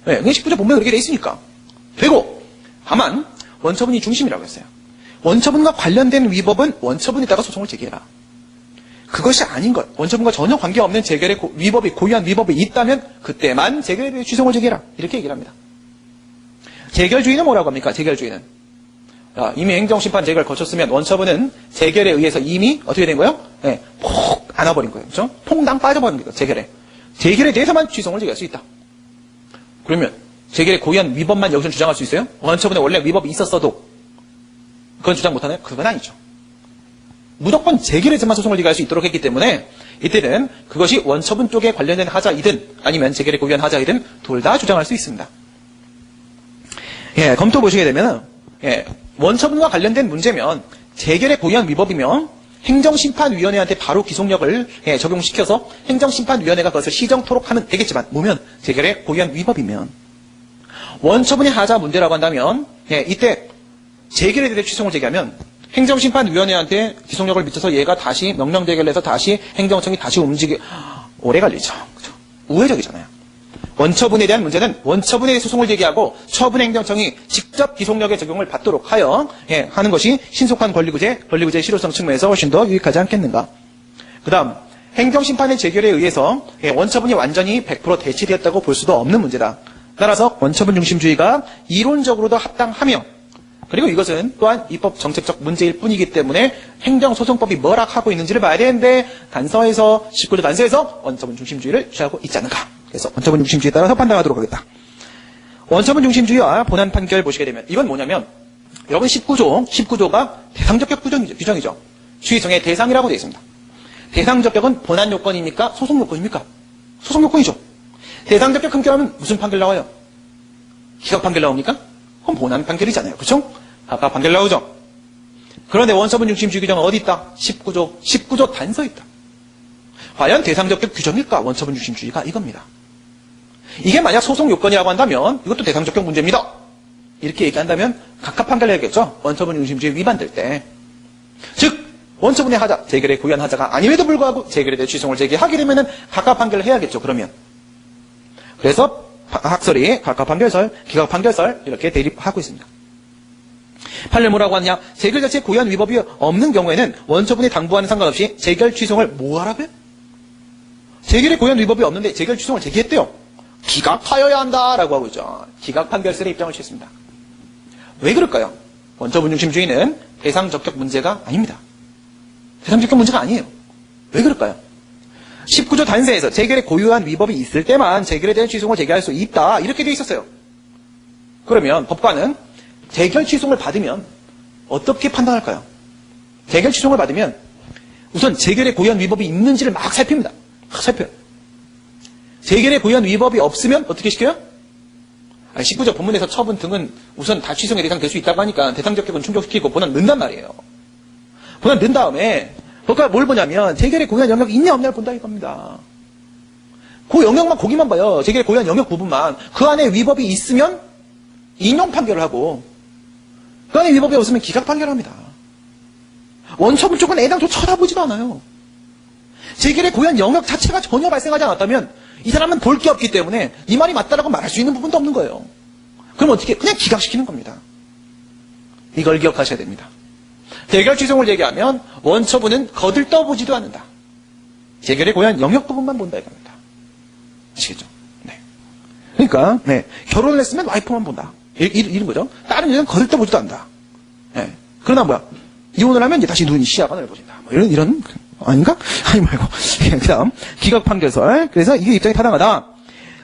그게 19조 본문에 그렇게 돼 있으니까 되고, 다만 원처분이 중심이라고 했어요. 원처분과 관련된 위법은 원처분에다가 소송을 제기해라. 그것이 아닌 것, 원처분과 전혀 관계없는 재결의 위법이 고의한 위법이 있다면 그때만 재결에 대해 취소를 제기해라. 이렇게 얘기를 합니다. 재결주의는 뭐라고 합니까? 재결주의는 이미 행정심판 재결을 거쳤으면 원처분은 재결에 의해서 이미 어떻게 된 거예요? 폭 안아버린 거예요. 그렇죠? 퐁당 빠져버린 거예요. 재결에 대해서만 취소를 제기할 수 있다. 그러면 재결의 고의한 위법만 여기서 주장할 수 있어요? 원처분에 원래 위법이 있었어도 그건 주장 못하나요? 그건 아니죠. 무조건 재결에서만 소송을 제기할 수 있도록 했기 때문에 이때는 그것이 원처분 쪽에 관련된 하자이든 아니면 재결에 고의한 하자이든 둘 다 주장할 수 있습니다. 검토 보시게 되면 원처분과 관련된 문제면 재결에 고의한 위법이면 행정심판위원회한테 바로 기속력을 적용시켜서 행정심판위원회가 그것을 시정토록 하면 되겠지만 보면 재결에 고의한 위법이면 원처분의 하자 문제라고 한다면 이때 재결에 대해 취소를 제기하면 행정심판위원회한테 기속력을 미쳐서 얘가 다시 명령재결해서 다시 행정청이 다시 오래 걸리죠. 그렇죠? 우회적이잖아요. 원처분에 대한 문제는 원처분에 대해 소송을 제기하고 처분행정청이 직접 기속력의 적용을 받도록 하여 하는 것이 신속한 권리구제 실효성 측면에서 훨씬 더 유익하지 않겠는가. 그 다음 행정심판의 재결에 의해서 원처분이 완전히 100% 대체되었다고 볼 수도 없는 문제다. 따라서 원처분 중심주의가 이론적으로도 합당하며 그리고 이것은 또한 입법 정책적 문제일 뿐이기 때문에 행정소송법이 뭐라 하고 있는지를 봐야 되는데 단서에서 19조 단서에서 원처분 중심주의를 취하고 있지 않는가. 그래서 원처분 중심주의에 따라서 판단하도록 하겠다. 원처분 중심주의와 본안 판결 보시게 되면 이건 뭐냐면 여러분 19조가 대상적격 규정이죠. 취소의 대상이라고 되어 있습니다. 대상적격은 본안 요건입니까? 소송 요건입니까? 소송 요건이죠. 대상적격 판결하면 무슨 판결 나와요? 기각 판결 나옵니까? 그럼 본안 판결이잖아요. 그렇죠? 아까 판결 나오죠? 그런데 원처분 중심주의 규정은 어디 있다? 19조 단서에 있다. 과연 대상적격 규정일까? 원처분 중심주의가 이겁니다. 이게 만약 소송 요건이라고 한다면 이것도 대상적격 문제입니다. 이렇게 얘기한다면 각각 판결해야겠죠? 원처분 중심주의 위반될 때. 즉 원처분의 하자, 재결의 고의한 하자가 아님에도 불구하고 재결에 대해 취소를 제기하게 되면은 각각 판결을 해야겠죠. 그러면 그래서 학설이 각각 판결설, 기각 판결설 이렇게 대립하고 있습니다. 판례 뭐라고 하느냐? 재결 자체에 고유한 위법이 없는 경우에는 원처분이 당부와는 상관없이 재결 취소를 뭐 하라고요? 재결에 고유한 위법이 없는데 재결 취소를 제기했대요. 기각하여야 한다라고 하고 있죠. 기각 판결설에 입장을 취했습니다. 왜 그럴까요? 원처분 중심주의는 대상 적격 문제가 아닙니다. 대상 적격 문제가 아니에요. 왜 그럴까요? 19조 단세에서 재결에 고유한 위법이 있을 때만 재결에 대한 취소를 제기할 수 있다. 이렇게 되어 있었어요. 그러면 법관은 재결 취소를 받으면 어떻게 판단할까요? 재결 취소를 받으면 우선 재결에 고유한 위법이 있는지를 막 살핍니다. 막 살펴요. 재결에 고유한 위법이 없으면 어떻게 시켜요? 19조 본문에서 처분 등은 우선 다 취소의 대상 될 수 있다고 하니까 대상 적격은 충족시키고 본안 넣는단 말이에요. 본안 넣은 다음에 법관은 뭘 보냐면 재결에 고유한 영역이 있냐 없냐를 본다 이겁니다. 그 영역만 거기만 봐요. 재결에 고유한 영역 부분만. 그 안에 위법이 있으면 인용 판결을 하고 그 안에 위법이 없으면 기각 판결을 합니다. 원처분 쪽은 애당초 쳐다보지도 않아요. 재결에 고유한 영역 자체가 전혀 발생하지 않았다면 이 사람은 볼 게 없기 때문에 이 말이 맞다라고 말할 수 있는 부분도 없는 거예요. 그럼 어떻게? 그냥 기각시키는 겁니다. 이걸 기억하셔야 됩니다. 재결 취소를 얘기하면 원처분은 거들떠보지도 않는다. 재결에 고유한 영역 부분만 본다 이겁니다. 아시겠죠? 네. 그러니까 결혼을 했으면 와이프만 본다. 이런 거죠. 다른 여자는 거들떠보지도 않는다. 네. 그러나 뭐야? 이혼을 하면 이제 다시 눈이 시야가 넓어진다. 뭐 이런 아닌가? 아니 말고. 그 다음 기각 판결설. 그래서 이게 입장이 타당하다.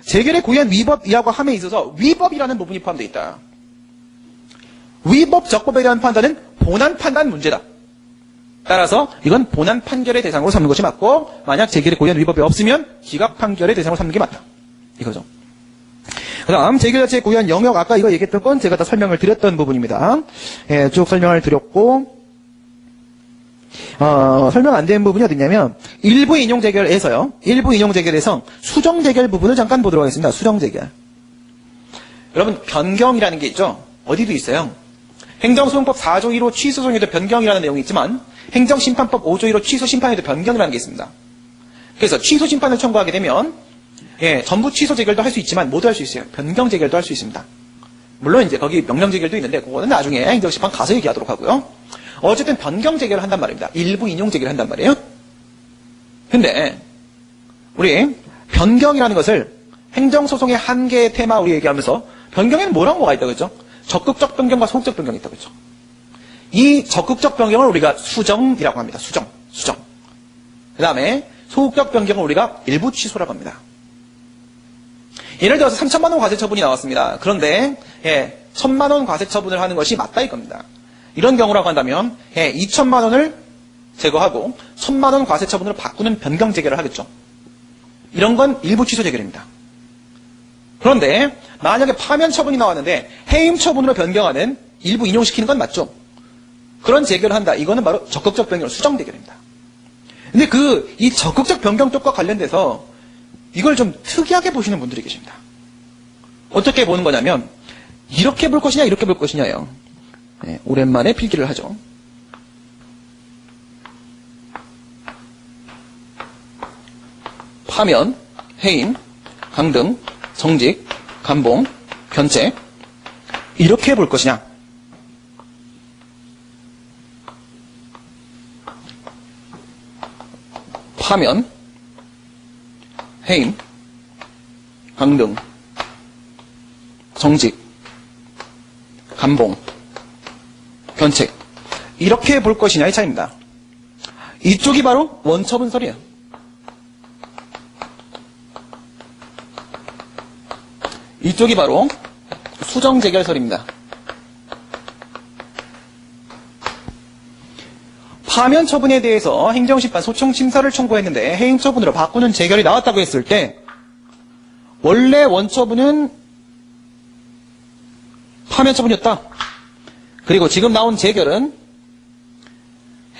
재결에 고유한 위법이라고 함에 있어서 위법이라는 부분이 포함되어 있다. 위법 적법에 대한 판단은 본안 판단 문제다. 따라서 이건 본안 판결의 대상으로 삼는 것이 맞고 만약 재결에 고유한 위법이 없으면 기각 판결의 대상으로 삼는 게 맞다. 이거죠. 그 다음 재결 자체의 고유한 영역 아까 이거 얘기했던 건 제가 다 설명을 드렸던 부분입니다. 예, 쭉 설명을 드렸고 설명 안 된 부분이 어딨냐면 일부 인용 재결에서요. 일부 인용 재결에서 수정 재결 부분을 잠깐 보도록 하겠습니다. 수정 재결. 여러분 변경이라는 게 있죠. 어디도 있어요. 행정소송법 4조 1호 취소소송에도 변경이라는 내용이 있지만 행정심판법 5조 1호 취소심판에도 변경이라는 게 있습니다. 그래서 취소심판을 청구하게 되면 전부 취소 재결도 할 수 있지만 모두 할 수 있어요. 변경 재결도 할 수 있습니다. 물론 이제 거기 명령 재결도 있는데 그거는 나중에 행정심판 가서 얘기하도록 하고요. 어쨌든 변경 재결을 한단 말입니다. 일부 인용 재결을 한단 말이에요. 근데 우리 변경이라는 것을 행정소송의 한계의 테마 우리 얘기하면서 변경에는 뭐가 있다고 했죠? 적극적 변경과 소극적 변경이 있다고 했죠. 이 적극적 변경을 우리가 수정이라고 합니다. 수정. 그 다음에 소극적 변경을 우리가 일부 취소라고 합니다. 예를 들어서 3천만 원 과세 처분이 나왔습니다. 그런데 1,000만 원 과세 처분을 하는 것이 맞다 이겁니다. 이런 경우라고 한다면 2천만 원을 제거하고 1,000만 원 과세 처분으로 바꾸는 변경 재결을 하겠죠. 이런 건 일부 취소 재결입니다. 그런데 만약에 파면 처분이 나왔는데 해임 처분으로 변경하는 일부 인용시키는 건 맞죠. 그런 재결을 한다. 이거는 바로 적극적 변경 수정 재결입니다. 근데 이 적극적 변경 쪽과 관련돼서 이걸 좀 특이하게 보시는 분들이 계십니다. 어떻게 보는 거냐면 이렇게 볼 것이냐 이렇게 볼 것이냐요. 오랜만에 필기를 하죠. 파면, 해임, 강등, 정직, 감봉, 견책 이렇게 볼 것이냐 파면, 해임, 강등, 정직, 감봉, 견책 이렇게 볼 것이냐의 차이입니다. 이쪽이 바로 원처분설이에요. 이쪽이 바로 수정재결설입니다. 파면 처분에 대해서 행정심판 소청심사를 청구했는데 해임 처분으로 바꾸는 재결이 나왔다고 했을 때 원래 원처분은 파면 처분이었다. 그리고 지금 나온 재결은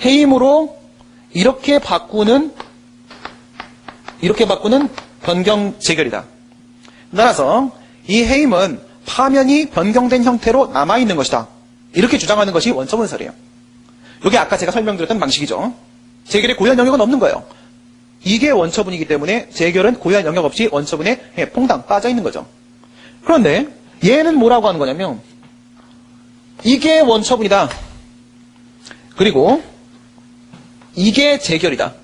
해임으로 이렇게 바꾸는 변경 재결이다. 따라서 이 해임은 파면이 변경된 형태로 남아있는 것이다. 이렇게 주장하는 것이 원처분설이에요. 이게 아까 제가 설명드렸던 방식이죠. 재결의 고유한 영역은 없는 거예요. 이게 원처분이기 때문에 재결은 고유한 영역 없이 원처분에 퐁당 빠져 있는 거죠. 그런데 얘는 뭐라고 하는 거냐면 이게 원처분이다. 그리고 이게 재결이다.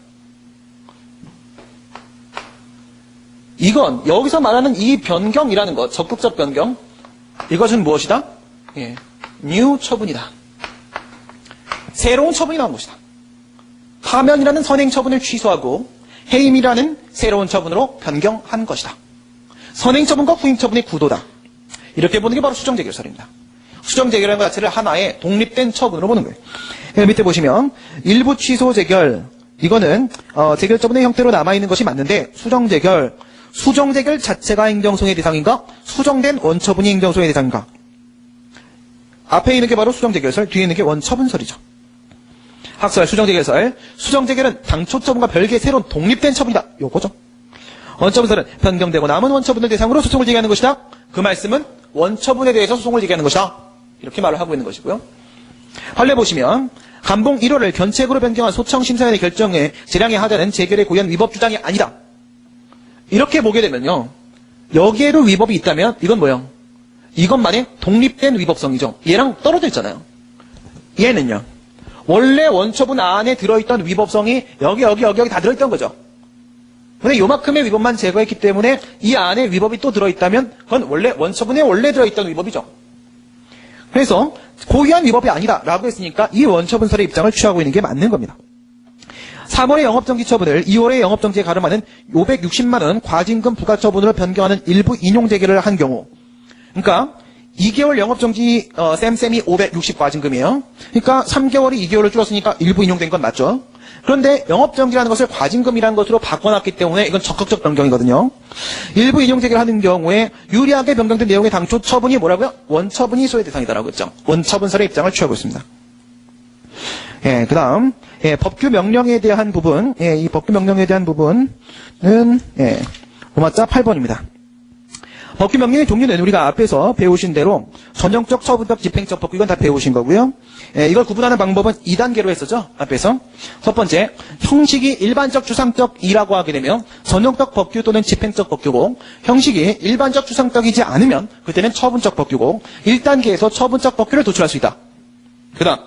이건 여기서 말하는 이 변경이라는 것, 적극적 변경, 이것은 무엇이다? new 처분이다. 새로운 처분이 나온 것이다. 파면이라는 선행 처분을 취소하고 해임이라는 새로운 처분으로 변경한 것이다. 선행 처분과 후임 처분의 구도다. 이렇게 보는 게 바로 수정재결설입니다. 수정재결이라는 것 자체를 하나의 독립된 처분으로 보는 거예요. 밑에 보시면 일부 취소 재결, 이거는 재결 처분의 형태로 남아있는 것이 맞는데 수정재결 자체가 행정소송의 대상인가? 수정된 원처분이 행정소송의 대상인가? 앞에 있는 게 바로 수정재결설, 뒤에 있는 게 원처분설이죠. 학설, 수정재결설. 수정재결은 당초 처분과 별개의 새로운 독립된 처분이다. 요거죠. 원처분설은 변경되고 남은 원처분을 대상으로 소송을 제기하는 것이다. 그 말씀은 원처분에 대해서 소송을 제기하는 것이다. 이렇게 말을 하고 있는 것이고요. 판례 보시면 감봉 1호를 견책으로 변경한 소청심사위원회 결정에 재량에 하자는 재결의 고유한 위법 주장이 아니다. 이렇게 보게 되면요. 여기에도 위법이 있다면 이건 뭐예요? 이것만의 독립된 위법성이죠. 얘랑 떨어져 있잖아요. 얘는요. 원래 원처분 안에 들어있던 위법성이 여기 다 들어있던 거죠. 근데 요만큼의 위법만 제거했기 때문에 이 안에 위법이 또 들어있다면 그건 원래 원처분에 원래 들어있던 위법이죠. 그래서 고유한 위법이 아니다 라고 했으니까 이 원처분설의 입장을 취하고 있는 게 맞는 겁니다. 3월의 영업정지 처분을 2월의 영업정지에 가름하는 560만원 과징금 부과처분으로 변경하는 일부 인용재결을 한 경우, 그러니까 2개월 영업정지 쌤이 560 과징금이에요. 그러니까 3개월이 2개월을 줄었으니까 일부 인용된 건 맞죠. 그런데 영업정지라는 것을 과징금이라는 것으로 바꿔놨기 때문에 이건 적극적 변경이거든요. 일부 인용재결을 하는 경우에 유리하게 변경된 내용의 당초 처분이 뭐라고요? 원처분이 소외 대상이다라고 했죠. 원처분설의 입장을 취하고 있습니다. 그 다음 법규 명령에 대한 부분, 이 법규 명령에 대한 부분은 고마자 8번입니다. 법규 명령의 종류는 우리가 앞에서 배우신 대로 전형적, 처분적, 집행적 법규 이건 다 배우신 거고요. 이걸 구분하는 방법은 2단계로 했었죠. 앞에서 첫 번째, 형식이 일반적, 추상적이라고 하게 되면 전형적 법규 또는 집행적 법규고, 형식이 일반적, 추상적이지 않으면 그때는 처분적 법규고, 1단계에서 처분적 법규를 도출할 수 있다. 그 다음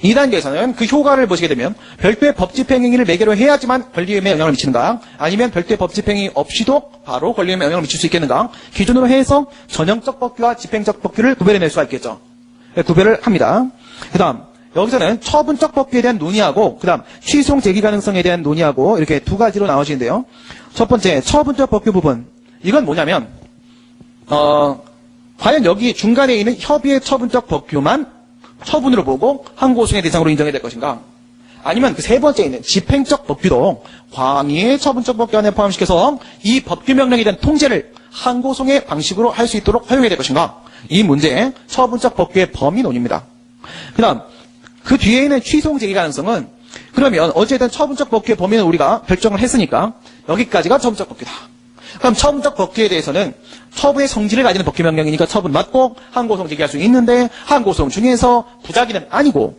2단계에서는 그 효과를 보시게 되면 별도의 법집행행위를 매개로 해야지만 권리위험에 영향을 미치는가, 아니면 별도의 법집행위 없이도 바로 권리위험에 영향을 미칠 수 있겠는가 기준으로 해서 전형적 법규와 집행적 법규를 구별해낼 수가 있겠죠. 구별을 합니다. 그 다음 여기서는 처분적 법규에 대한 논의하고 그 다음 취소송 제기 가능성에 대한 논의하고 이렇게 두 가지로 나눠지는데요. 첫 번째 처분적 법규 부분, 이건 뭐냐면 과연 여기 중간에 있는 협의의 처분적 법규만 처분으로 보고 항고소송의 대상으로 인정해야 될 것인가, 아니면 그 세 번째에 있는 집행적 법규도 광의의 처분적 법규 안에 포함시켜서 이 법규 명령에 대한 통제를 항고소송의 방식으로 할 수 있도록 허용해야 될 것인가, 이 문제의 처분적 법규의 범위 논의입니다. 그 다음 그 뒤에 있는 취소송 제기 가능성은, 그러면 어쨌든 처분적 법규의 범위는 우리가 결정을 했으니까 여기까지가 처분적 법규다. 그럼 처분적 법규에 대해서는 처분의 성질을 가지는 법규 명령이니까 처분 맞고 항고소송 제기할 수 있는데, 항고소송 중에서 부작위는 아니고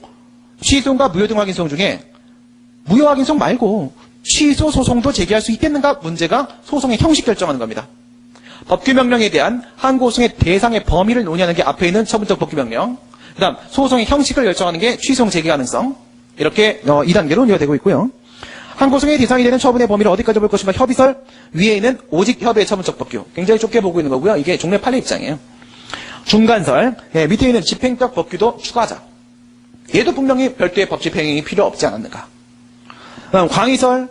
취소송과 무효등확인소송 중에 무효확인소송 말고 취소 소송도 제기할 수 있겠는가 문제가 소송의 형식 결정하는 겁니다. 법규 명령에 대한 항고소송의 대상의 범위를 논의하는 게 앞에 있는 처분적 법규 명령, 그 다음 소송의 형식을 결정하는 게 취소송 제기 가능성, 이렇게 2단계로 논의가 되고 있고요. 항고소송의 대상이 되는 처분의 범위를 어디까지 볼 것인가, 협의설, 위에 있는 오직 협의의 처분적 법규, 굉장히 좁게 보고 있는 거고요. 이게 종래 판례 입장이에요. 중간설, 밑에 있는 집행적 법규도 추가하자. 얘도 분명히 별도의 법 집행이 필요 없지 않았는가. 그다음 광의설은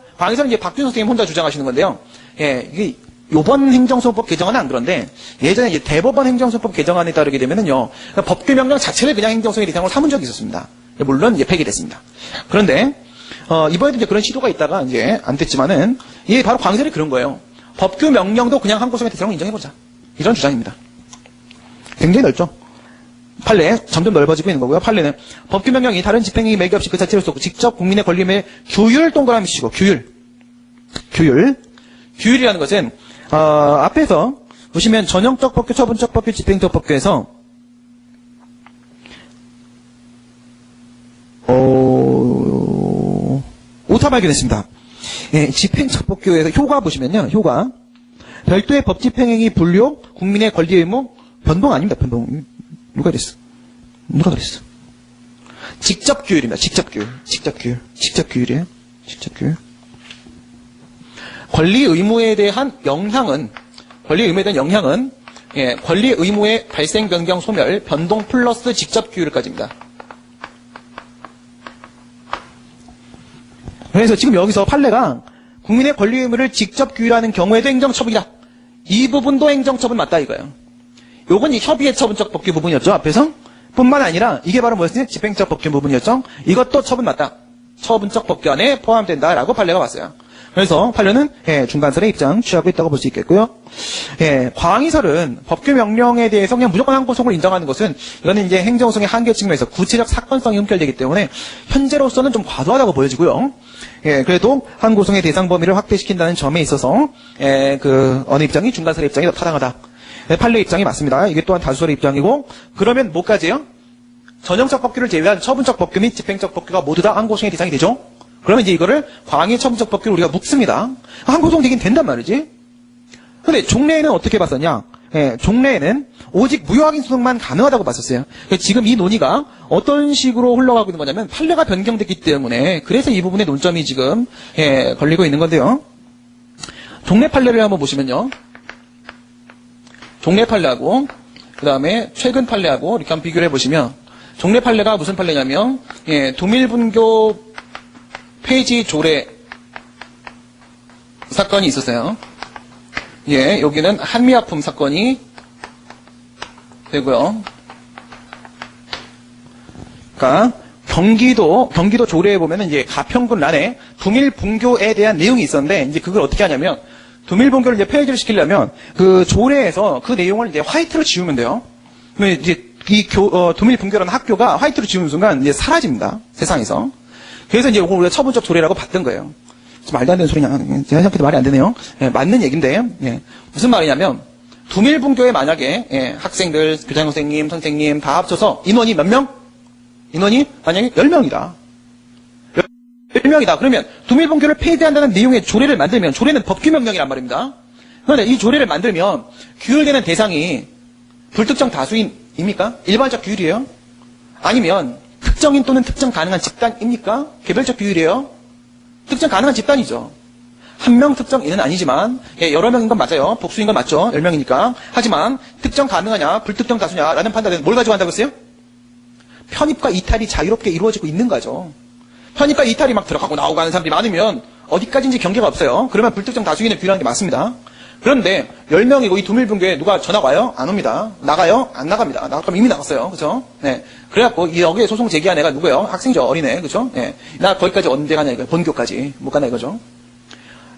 이제 박준 선생님 혼자 주장하시는 건데요. 이게 요번 행정소송법 개정안은 안 그런데 예전에 이제 대법원 행정소송법 개정안에 따르게 되면은요, 법규 명령 자체를 그냥 행정소송의 대상으로 삼은 적이 있었습니다. 물론 이제 폐기됐습니다. 그런데 이번에도 이제 그런 시도가 있다가 이제 안 됐지만은, 이게 바로 광의설이 그런 거예요. 법규 명령도 그냥 항고소송의 대상으로 인정해보자. 이런 주장입니다. 굉장히 넓죠. 판례 점점 넓어지고 있는 거고요. 판례는 법규 명령이 다른 집행행위 매개 없이 그 자체로 쏘고 직접 국민의 권리임의 규율 동그라미 치고, 규율이라는 것은 앞에서 보시면 전형적 법규, 처분적 법규, 집행적 법규에서 오타 발견했습니다. 예, 집행처법규에서 효과 보시면요. 효과. 별도의 법 집행행위 분류, 국민의 권리 의무, 변동 아닙니다. 변동. 누가 그랬어? 누가 그랬어? 직접 규율입니다. 직접 규율. 직접 규율. 직접 규율이에요. 직접 규율. 권리 의무에 대한 영향은 예, 권리 의무의 발생, 변경, 소멸, 변동 플러스 직접 규율까지입니다. 그래서 지금 여기서 판례가 국민의 권리 의무를 직접 규율하는 경우에도 행정처분이다. 이 부분도 행정처분 맞다 이거예요. 요건 이 협의의 처분적 법규 부분이었죠. 앞에서. 뿐만 아니라 이게 바로 뭐였어요? 집행적 법규 부분이었죠. 이것도 처분 맞다. 처분적 법규 안에 포함된다라고 판례가 왔어요. 그래서 판례는 예, 중간설의 입장 취하고 있다고 볼 수 있겠고요. 예, 과항이설은 법규 명령에 대해서 그냥 무조건 항고소송을 인정하는 것은 이거는 이제 행정소송의 한계 측면에서 구체적 사건성이 흠결되기 때문에 현재로서는 좀 과도하다고 보여지고요. 예, 그래도 항고소송의 대상 범위를 확대시킨다는 점에 있어서 예, 그 어느 입장이 중간설의 입장이 더 타당하다. 예, 판례 입장이 맞습니다. 이게 또한 다수설의 입장이고 그러면 뭐까지요? 전형적 법규를 제외한 처분적 법규 및 집행적 법규가 모두 다 항고소송의 대상이 되죠. 그러면 이제 이거를 과항의 처분적 법규를 우리가 묵습니다. 항고소송 되긴 된단 말이지. 근데 종래에는 어떻게 봤었냐? 예, 종래에는 오직 무효확인 소송만 가능하다고 봤었어요. 지금 이 논의가 어떤 식으로 흘러가고 있는 거냐면 판례가 변경됐기 때문에 그래서 이 부분의 논점이 지금 예, 걸리고 있는 건데요. 종래 판례를 한번 보시면요. 종래 판례하고 그 다음에 최근 판례하고 이렇게 한번 비교를 해보시면 종래 판례가 무슨 판례냐면 예, 두밀분교 폐지 조례 사건이 있었어요. 예, 여기는 한미아품 사건이 되고요. 그러니까 경기도 조례에 보면은 이제 가평군 란에 두밀분교에 대한 내용이 있었는데 이제 그걸 어떻게 하냐면 두밀분교를 이제 폐지를 시키려면 그 조례에서 그 내용을 이제 화이트로 지우면 돼요. 그러면 이제 이 두밀분교라는 학교가 화이트로 지우는 순간 이제 사라집니다. 세상에서. 그래서 이제 이걸 우리가 처분적 조례라고 봤던 거예요. 말도 안 되는 소리냐. 제가 생각해도 말이 안 되네요. 예, 맞는 얘기인데, 예, 무슨 말이냐면, 두밀분교에 만약에, 예, 학생들, 교장선생님, 선생님 다 합쳐서 인원이 몇 명? 인원이 만약에 10명이다. 10명이다. 그러면 두밀분교를 폐지한다는 내용의 조례를 만들면, 조례는 법규명령이란 말입니다. 그런데 이 조례를 만들면, 규율되는 대상이 불특정 다수인입니까? 일반적 규율이에요? 아니면, 특정인 또는 특정 가능한 집단입니까? 개별적 규율이에요? 특정 가능한 집단이죠. 한 명 특정인은 아니지만 예, 여러 명인 건 맞아요. 복수인 건 맞죠. 10명이니까. 하지만 특정 가능하냐 불특정 다수냐라는 판단은 뭘 가지고 한다고 했어요? 편입과 이탈이 자유롭게 이루어지고 있는 거죠. 편입과 이탈이 막 들어가고 나오고 하는 사람들이 많으면 어디까지인지 경계가 없어요. 그러면 불특정 다수인을 규율하는 게 맞습니다. 그런데 10명이고 이 두밀분교에 누가 전화가 와요? 안 옵니다. 나가요? 안 나갑니다. 나가면 이미 나갔어요. 그죠? 네. 그래갖고 여기에 소송 제기한 애가 누구예요? 학생이죠. 어린애. 그죠? 네. 나 거기까지 언제 가냐 이거예요. 본교까지. 못 가나 이거죠.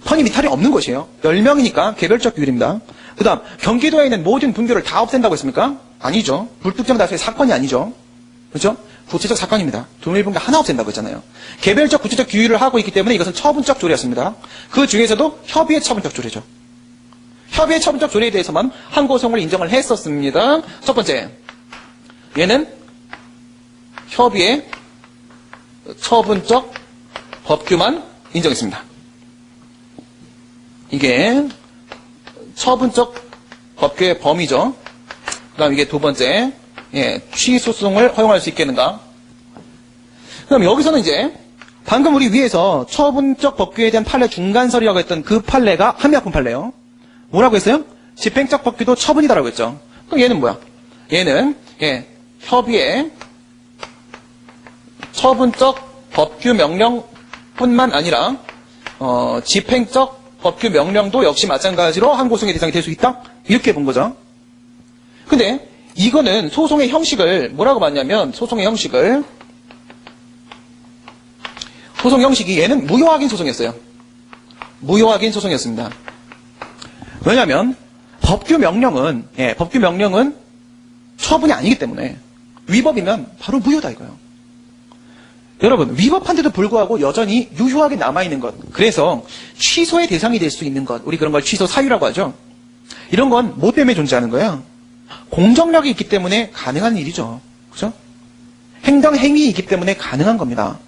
편입 이탈이 없는 것이에요. 10명이니까 개별적 규율입니다. 그 다음 경기도에 있는 모든 분교를 다 없앤다고 했습니까? 아니죠. 불특정 다수의 사건이 아니죠. 그렇죠? 구체적 사건입니다. 두밀분교 하나 없앤다고 했잖아요. 개별적 구체적 규율을 하고 있기 때문에 이것은 처분적 조례였습니다. 그 중에서도 협의의 처분적 조례죠. 협의의 처분적 조례에 대해서만 항고소송을 인정을 했었습니다. 첫 번째, 얘는 협의의 처분적 법규만 인정했습니다. 이게 처분적 법규의 범위죠. 그 다음 이게 두 번째, 예, 취소송을 허용할 수 있겠는가. 그럼 여기서는 이제 방금 우리 위에서 처분적 법규에 대한 판례 중간설이라고 했던 그 판례가 한미아품 판례예요. 뭐라고 했어요? 집행적 법규도 처분이다라고 했죠. 그럼 얘는 뭐야? 얘는 예, 협의의 처분적 법규 명령뿐만 아니라 집행적 법규 명령도 역시 마찬가지로 항고소송의 대상이 될 수 있다? 이렇게 본 거죠. 근데 이거는 소송의 형식을 뭐라고 봤냐면 소송의 형식이 얘는 무효확인 소송이었어요. 무효확인 소송이었습니다. 왜냐하면 법규 명령은 처분이 아니기 때문에 위법이면 바로 무효다 이거예요. 여러분 위법한데도 불구하고 여전히 유효하게 남아있는 것, 그래서 취소의 대상이 될 수 있는 것, 우리 그런 걸 취소 사유라고 하죠. 이런 건 뭐 때문에 존재하는 거예요? 공정력이 있기 때문에 가능한 일이죠. 그죠? 행정행위이기 때문에 가능한 겁니다.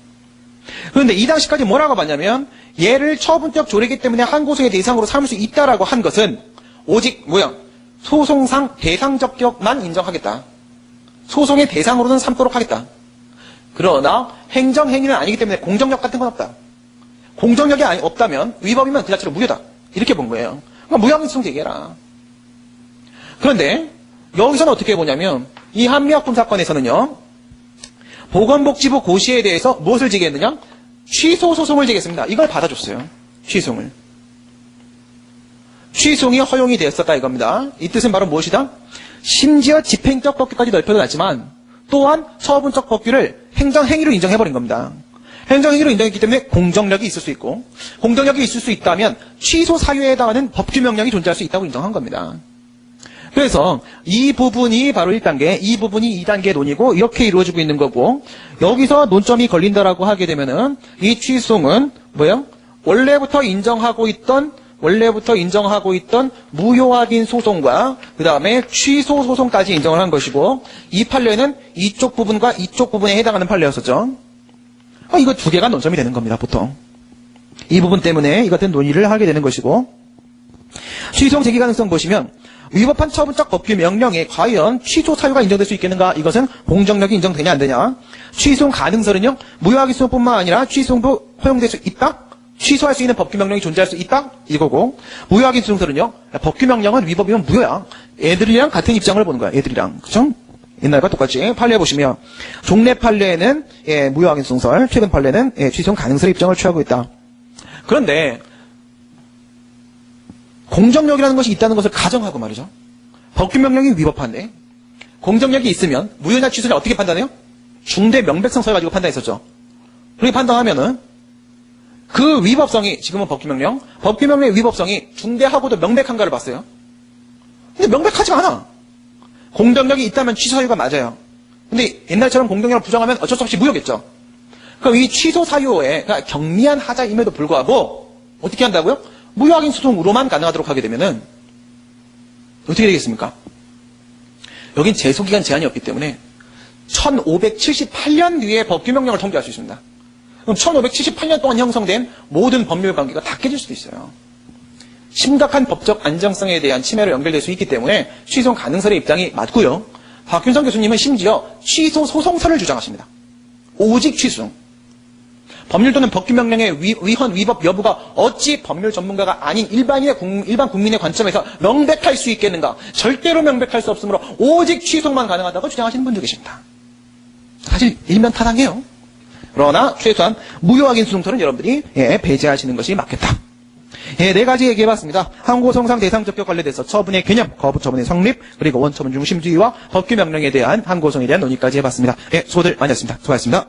그런데 2당시까지 뭐라고 봤냐면 얘를 처분적 조례이기 때문에 항고소의 대상으로 삼을 수 있다라고 한 것은 오직 뭐야? 소송상 대상 적격만 인정하겠다. 소송의 대상으로는 삼도록 하겠다. 그러나 행정행위는 아니기 때문에 공정력 같은 건 없다. 공정력이 없다면 위법이면 그 자체로 무효다. 이렇게 본 거예요. 그러니까 무효항의성 제기해라. 그런데 여기서는 어떻게 보냐면 이 한미약품 사건에서는요. 보건복지부 고시에 대해서 무엇을 제기했느냐? 취소 소송을 제기했습니다. 이걸 받아줬어요. 취소송을. 취소송이 허용이 되었었다 이겁니다. 이 뜻은 바로 무엇이다? 심지어 집행적 법규까지 넓혀도 놨지만 또한 처분적 법규를 행정행위로 인정해버린 겁니다. 행정행위로 인정했기 때문에 공정력이 있을 수 있고 공정력이 있을 수 있다면 취소 사유에 해당하는 법규명령이 존재할 수 있다고 인정한 겁니다. 그래서 이 부분이 바로 1단계, 이 부분이 2단계 논의고 이렇게 이루어지고 있는 거고 여기서 논점이 걸린다라고 하게 되면은 이 취소송은 뭐예요? 원래부터 인정하고 있던 무효 확인 소송과 그 다음에 취소 소송까지 인정을 한 것이고 이 판례는 이쪽 부분과 이쪽 부분에 해당하는 판례였었죠. 이거 두 개가 논점이 되는 겁니다. 보통 이 부분 때문에 이 같은 논의를 하게 되는 것이고 취소송 제기 가능성 보시면 위법한 처분적 법규 명령에 과연 취소 사유가 인정될 수 있겠는가? 이것은 공정력이 인정되냐 안 되냐? 취소송 가능성은요. 무효하기소송뿐만 아니라 취소송도 허용될 수 있다? 취소할 수 있는 법규 명령이 존재할 수 있다? 이거고 무효하기소송설은요. 법규 명령은 위법이면 무효야. 애들이랑 같은 입장을 보는 거야. 애들이랑. 그죠? 옛날과 똑같이 판례 보시면 종래 판례는 무효하기소송설, 최근 판례는 취소송 가능성 입장을 취하고 있다. 그런데 공정력이라는 것이 있다는 것을 가정하고 말이죠. 법규명령이 위법한데 공정력이 있으면 무효냐 취소냐 어떻게 판단해요? 중대 명백성설 가지고 판단했었죠. 그렇게 판단하면은 그 위법성이 지금은 법규명령의 위법성이 중대하고도 명백한가를 봤어요. 근데 명백하지가 않아. 공정력이 있다면 취소 사유가 맞아요. 근데 옛날처럼 공정력을 부정하면 어쩔 수 없이 무효겠죠. 그럼 이 취소 사유에 그러니까 경미한 하자임에도 불구하고 어떻게 한다고요? 무효확인 소송으로만 가능하도록 하게 되면은 어떻게 되겠습니까? 여긴 제소기간 제한이 없기 때문에 1578년 뒤에 법규명령을 통지할 수 있습니다. 그럼 1578년 동안 형성된 모든 법률 관계가 다 깨질 수도 있어요. 심각한 법적 안정성에 대한 침해로 연결될 수 있기 때문에 취소 가능설의 입장이 맞고요. 박균성 교수님은 심지어 취소 소송설을 주장하십니다. 오직 취소송. 법률 또는 법규명령의 위헌, 위법 여부가 어찌 법률 전문가가 아닌 일반 국민의 관점에서 명백할 수 있겠는가? 절대로 명백할 수 없으므로 오직 취소만 가능하다고 주장하시는 분도 계십니다. 사실 일면타당해요. 그러나 최소한 무효확인 소송설은 여러분들이 배제하시는 것이 맞겠다. 네 가지 얘기해봤습니다. 항고소송상 대상 적격 관련돼서 처분의 개념, 거부 처분의 성립, 그리고 원처분 중심주의와 법규명령에 대한 항고소송에 대한 논의까지 해봤습니다. 수고들 많이 했습니다. 수고하셨습니다.